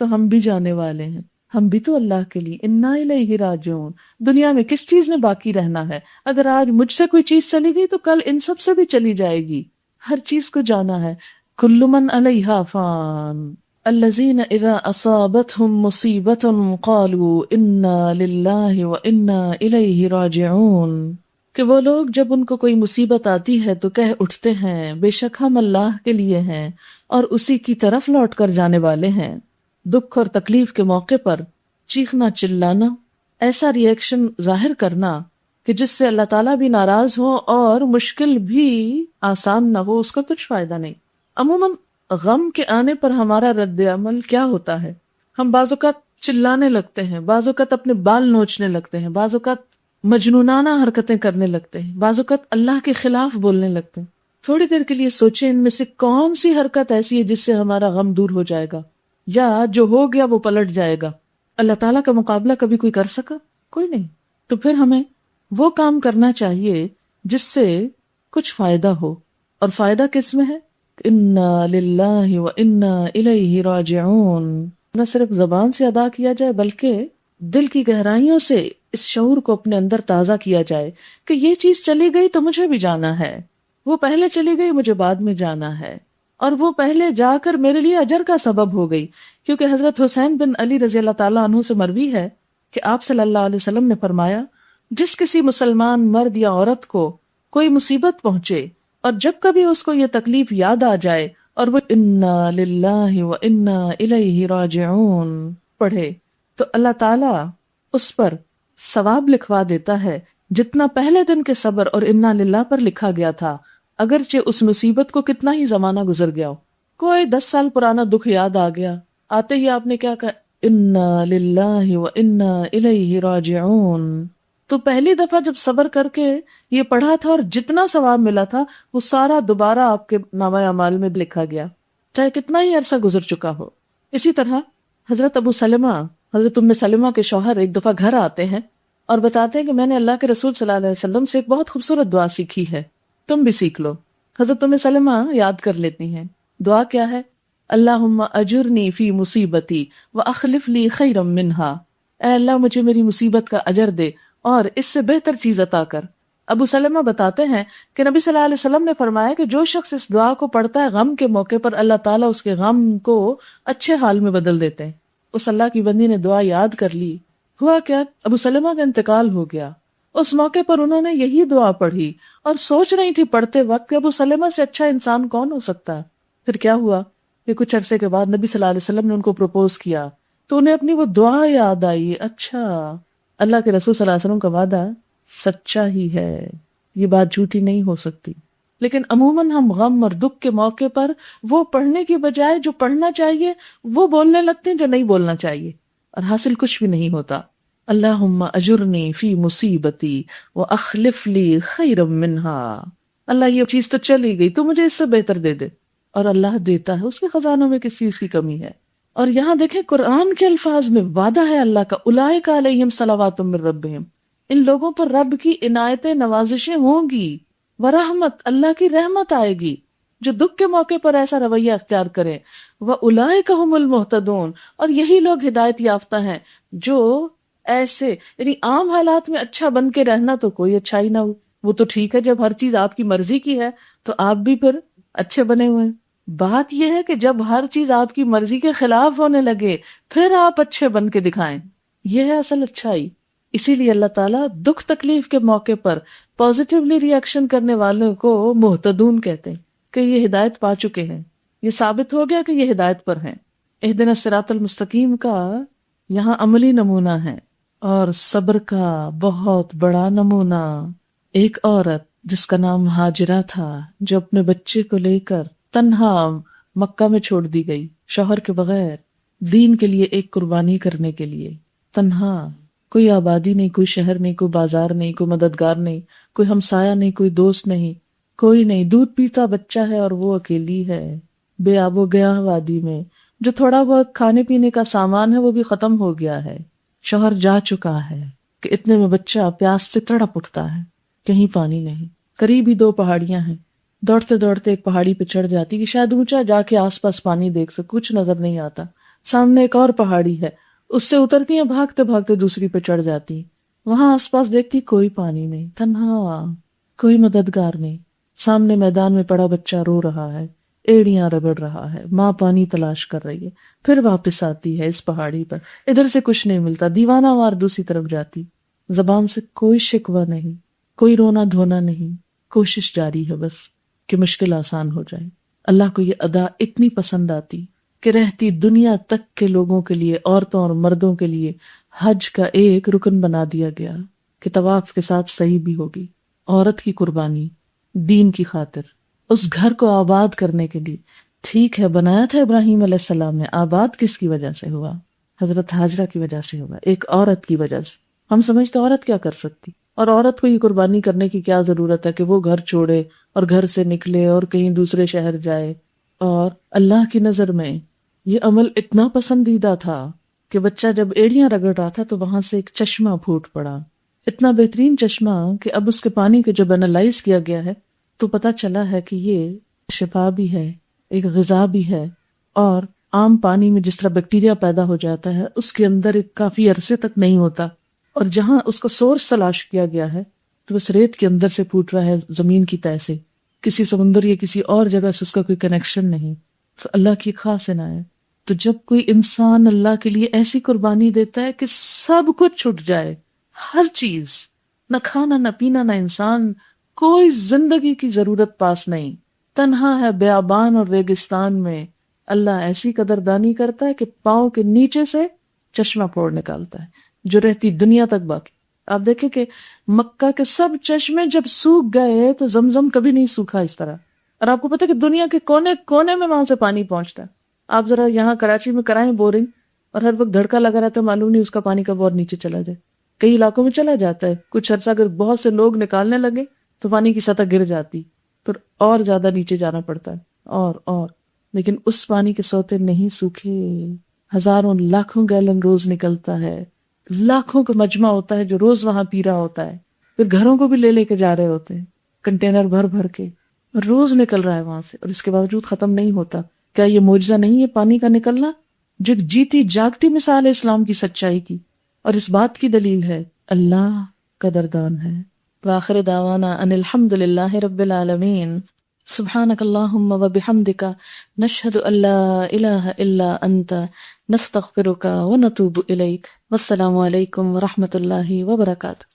تو ہم بھی جانے والے ہیں، ہم بھی تو اللہ کے لیے انا الیہ راجعون۔ دنیا میں کس چیز نے باقی رہنا ہے؟ اگر آج مجھ سے کوئی چیز چلی گئی تو کل ان سب سے بھی چلی جائے گی، ہر چیز کو جانا ہے۔ کل من علیہا فان الذین اذا اصابتهم مصیبة قالوا انا للہ و انا الیہ راجعون، کہ وہ لوگ جب ان کو کوئی مصیبت آتی ہے تو کہہ اٹھتے ہیں بے شک ہم اللہ کے لیے ہیں اور اسی کی طرف لوٹ کر جانے والے ہیں۔ دکھ اور تکلیف کے موقع پر چیخنا چلانا، ایسا ری ایکشن ظاہر کرنا کہ جس سے اللہ تعالیٰ بھی ناراض ہو اور مشکل بھی آسان نہ ہو، اس کا کچھ فائدہ نہیں۔ عموماً غم کے آنے پر ہمارا رد عمل کیا ہوتا ہے؟ ہم بعض اوقات چلانے لگتے ہیں، بعض اوقات اپنے بال نوچنے لگتے ہیں، بعض اوقات مجنونانہ حرکتیں کرنے لگتے ہیں، بعض اوقات اللہ کے خلاف بولنے لگتے ہیں۔ تھوڑی دیر کے لیے سوچیں ان میں سے کون سی حرکت ایسی ہے جس سے ہمارا غم دور ہو جائے گا، یا جو ہو گیا وہ پلٹ جائے گا۔ اللہ تعالیٰ کا مقابلہ کبھی کوئی کر سکا؟ کوئی نہیں۔ تو پھر ہمیں وہ کام کرنا چاہیے جس سے کچھ فائدہ ہو، اور فائدہ کس میں ہے؟ انا للہ و انا الیہ راجعون۔ نہ صرف زبان سے ادا کیا جائے بلکہ دل کی گہرائیوں سے اس شعور کو اپنے اندر تازہ کیا جائے کہ یہ چیز چلی گئی تو مجھے بھی جانا ہے، وہ پہلے چلی گئی مجھے بعد میں جانا ہے، اور وہ پہلے جا کر میرے لیے اجر کا سبب ہو گئی۔ کیونکہ حضرت حسین بن علی رضی اللہ تعالیٰ عنہ سے مروی ہے کہ آپ صلی اللہ علیہ وسلم نے فرمایا جس کسی مسلمان مرد یا عورت کو کوئی مصیبت پہنچے اور جب کبھی اس کو یہ تکلیف یاد آ جائے اور وہ انا للہ و انا الیہ راجعون پڑھے تو اللہ تعالیٰ اس پر ثواب لکھوا دیتا ہے جتنا پہلے دن کے صبر اور انا للہ پر لکھا گیا تھا، اگرچہ اس مصیبت کو کتنا ہی زمانہ گزر گیا ہو۔ کوئی 10 سال پرانا دکھ یاد آ گیا، آتے ہی آپ نے کیا کہا، انا للہ و انا الیہ راجعون، تو پہلی دفعہ جب صبر کر کے یہ پڑھا تھا اور جتنا ثواب ملا تھا وہ سارا دوبارہ آپ کے نامہ اعمال میں لکھا گیا، چاہے کتنا ہی عرصہ گزر چکا ہو۔ اسی طرح حضرت ابو سلمہ، حضرت ام سلمہ کے شوہر ایک دفعہ گھر آتے ہیں اور بتاتے ہیں کہ میں نے اللہ کے رسول صلی اللہ علیہ وسلم سے ایک بہت خوبصورت دعا سیکھی ہے، تم بھی سیکھ لو۔ حضرت ام سلمہ یاد کر لیتی ہیں، دعا کیا ہے؟ اللہم اجرنی فی مصیبتی واخلف لی خیرا منہا، اے اللہ مجھے میری مصیبت کا اجر دے اور اس سے بہتر چیز عطا کر۔ ابو سلمہ بتاتے ہیں کہ نبی صلی اللہ علیہ وسلم نے فرمایا کہ جو شخص اس دعا کو پڑھتا ہے غم کے موقع پر اللہ تعالیٰ اس کے غم کو اچھے حال میں بدل دیتے ہیں۔ اس اللہ کی بندی نے دعا یاد کر لی، ہوا کیا، ابو سلمہ کا انتقال ہو گیا۔ اس موقع پر انہوں نے یہی دعا پڑھی اور سوچ رہی تھی پڑھتے وقت کہ ابو سلمہ سے اچھا انسان کون ہو سکتا ہے۔ پھر کیا ہوا کہ کچھ عرصے کے بعد نبی صلی اللہ علیہ وسلم نے ان کو پروپوز کیا تو انہیں اپنی وہ دعا یاد آئی، اچھا اللہ کے رسول صلی اللہ علیہ وسلم کا وعدہ سچا ہی ہے، یہ بات جھوٹی نہیں ہو سکتی۔ لیکن عموماً ہم غم اور دکھ کے موقع پر وہ پڑھنے کی بجائے جو پڑھنا چاہیے وہ بولنے لگتے ہیں جو نہیں بولنا چاہیے، اور حاصل کچھ بھی نہیں ہوتا۔ اللہم اجرنی فی مصیبتی واخلف لی خیرا منہا، اللہ یہ چیز تو چلی گئی، تو مجھے اس سے بہتر دے دے، اور اللہ دیتا ہے، اس کے خزانوں میں کس چیز کی کمی ہے۔ اور یہاں دیکھیں قرآن کے الفاظ میں وعدہ ہے اللہ کا، اولئک علیہم صلوات من ربہم، ان لوگوں پر رب کی عنایتیں نوازشیں ہوں گی، ورحمت، اللہ کی رحمت آئے گی جو دکھ کے موقع پر ایسا رویہ اختیار کریں، وَأُولَئِكَ هُمُ الْمُهْتَدُونَ، اور یہی لوگ ہدایت یافتہ ہیں جو ایسے، یعنی عام حالات میں اچھا بن کے رہنا تو کوئی اچھائی نہ ہو، وہ تو ٹھیک ہے جب ہر چیز آپ کی مرضی کی ہے تو آپ بھی پھر اچھے بنے ہوئے ہیں۔ بات یہ ہے کہ جب ہر چیز آپ کی مرضی کے خلاف ہونے لگے پھر آپ اچھے بن کے دکھائیں، یہ ہے اصل اچھائی۔ اسی لیے اللہ تعالیٰ دکھ تکلیف کے موقع پر پازیٹیولی ری ایکشن کرنے والوں کو مہتدون کہتے ہیں کہ یہ ہدایت پا چکے ہیں، یہ ثابت ہو گیا کہ یہ ہدایت پر ہیں۔ اہدنا الصراط المستقیم کا یہاں عملی نمونہ ہے، اور صبر کا بہت بڑا نمونہ ایک عورت جس کا نام ہاجرہ تھا، جو اپنے بچے کو لے کر تنہا مکہ میں چھوڑ دی گئی، شوہر کے بغیر، دین کے لیے ایک قربانی کرنے کے لیے، تنہا، کوئی آبادی نہیں، کوئی شہر نہیں، کوئی بازار نہیں، کوئی مددگار نہیں، کوئی ہمسایہ نہیں، کوئی دوست نہیں، کوئی نہیں، دودھ پیتا بچہ ہے اور وہ اکیلی ہے بے آب و گیا وادی میں، جو تھوڑا بہت کھانے پینے کا سامان ہے وہ بھی ختم ہو گیا ہے، شوہر جا چکا ہے کہ اتنے میں بچہ پیاس سے تڑپ اٹھتا ہے، کہیں پانی نہیں، قریب ہی 2 پہاڑیاں ہیں، دوڑتے دوڑتے ایک پہاڑی پہ چڑھ جاتی کہ شاید اونچا جا کے آس پاس پانی دیکھ سکے، کچھ نظر نہیں آتا، سامنے ایک اور پہاڑی ہے، اس سے اترتی ہیں، بھاگتے بھاگتے دوسری پہ چڑھ جاتی، وہاں آس پاس دیکھتی کوئی پانی نہیں، تنہا، کوئی مددگار نہیں، سامنے میدان میں پڑا بچہ رو رہا ہے، ایڑیاں رگڑ رہا ہے، ماں پانی تلاش کر رہی ہے، پھر واپس آتی ہے اس پہاڑی پر، ادھر سے کچھ نہیں ملتا، دیوانہ وار دوسری طرف جاتی، زبان سے کوئی شکوہ نہیں، کوئی رونا دھونا نہیں، کوشش جاری ہے بس کہ مشکل آسان ہو جائے۔ اللہ کو یہ ادا اتنی پسند آتی کہ رہتی دنیا تک کے لوگوں کے لیے، عورتوں اور مردوں کے لیے حج کا ایک رکن بنا دیا گیا کہ طواف کے ساتھ صحیح بھی ہوگی، عورت کی قربانی دین کی خاطر، اس گھر کو آباد کرنے کے لیے۔ ٹھیک ہے بنایا تھا ابراہیم علیہ السلام نے، آباد کس کی وجہ سے ہوا؟ حضرت ہاجرہ کی وجہ سے ہوا، ایک عورت کی وجہ سے۔ ہم سمجھتے عورت کیا کر سکتی، اور عورت کو یہ قربانی کرنے کی کیا ضرورت ہے کہ وہ گھر چھوڑے اور گھر سے نکلے اور کہیں دوسرے شہر جائے۔ اور اللہ کی نظر میں یہ عمل اتنا پسندیدہ تھا کہ بچہ جب ایڑیاں رگڑ رہا تھا تو وہاں سے ایک چشمہ پھوٹ پڑا، اتنا بہترین چشمہ کہ اب اس کے پانی کو جب انالائز کیا گیا ہے تو پتا چلا ہے کہ یہ شفا بھی ہے، ایک غذا بھی ہے، اور عام پانی میں جس طرح بیکٹیریا پیدا ہو جاتا ہے اس کے اندر ایک کافی عرصے تک نہیں ہوتا، اور جہاں اس کا سورس تلاش کیا گیا ہے تو اس ریت کے اندر سے پھوٹ رہا ہے، زمین کی تہہ سے، کسی سمندر یا کسی اور جگہ سے اس کا کوئی کنیکشن نہیں، تو اللہ کی خاص عنایت۔ تو جب کوئی انسان اللہ کے لیے ایسی قربانی دیتا ہے کہ سب کچھ چھٹ جائے، ہر چیز، نہ کھانا نہ پینا نہ انسان، کوئی زندگی کی ضرورت پاس نہیں، تنہا ہے بیابان اور ریگستان میں، اللہ ایسی قدردانی کرتا ہے کہ پاؤں کے نیچے سے چشمہ پھوڑ نکالتا ہے جو رہتی دنیا تک باقی. آپ دیکھیں کہ مکہ کے سب چشمے جب سوکھ گئے تو زمزم کبھی نہیں سوکھا اس طرح. اور آپ کو پتہ ہے کہ دنیا کے کونے کونے میں وہاں سے پانی پہنچتا ہے. آپ ذرا یہاں کراچی میں کرائیں بورنگ اور ہر وقت دھڑکا لگا رہتا ہے، معلوم نہیں اس کا پانی کب اور نیچے چلا جائے. کئی علاقوں میں چلا جاتا ہے، کچھ عرصہ اگر بہت سے لوگ نکالنے لگے تو پانی کی سطح گر جاتی، پھر اور زیادہ نیچے جانا پڑتا ہے اور لیکن اس پانی کے سوتے نہیں سوکھے. ہزاروں لاکھوں گیلن روز نکلتا ہے، لاکھوں کا مجمع ہوتا ہے جو روز وہاں پی رہا ہوتا ہے، پھر گھروں کو بھی لے کے جا رہے ہوتے ہیں کنٹینر بھر بھر کے، روز نکل رہا ہے وہاں سے اور اس کے باوجود ختم نہیں ہوتا. کیا یہ معجزہ نہیں ہے پانی کا نکلنا؟ جو جیتی جاگتی مثال ہے اسلام کی سچائی کی، اور اس بات کی دلیل ہے اللہ قدردان ہے. وآخر دعوانا ان الحمد للہ رب العالمین. سبحانک اللہم و بحمدک نشہد ان لا الہ الا انت نستغفرک و نتوب الیک. والسلام علیکم ورحمۃ اللہ وبرکاتہ.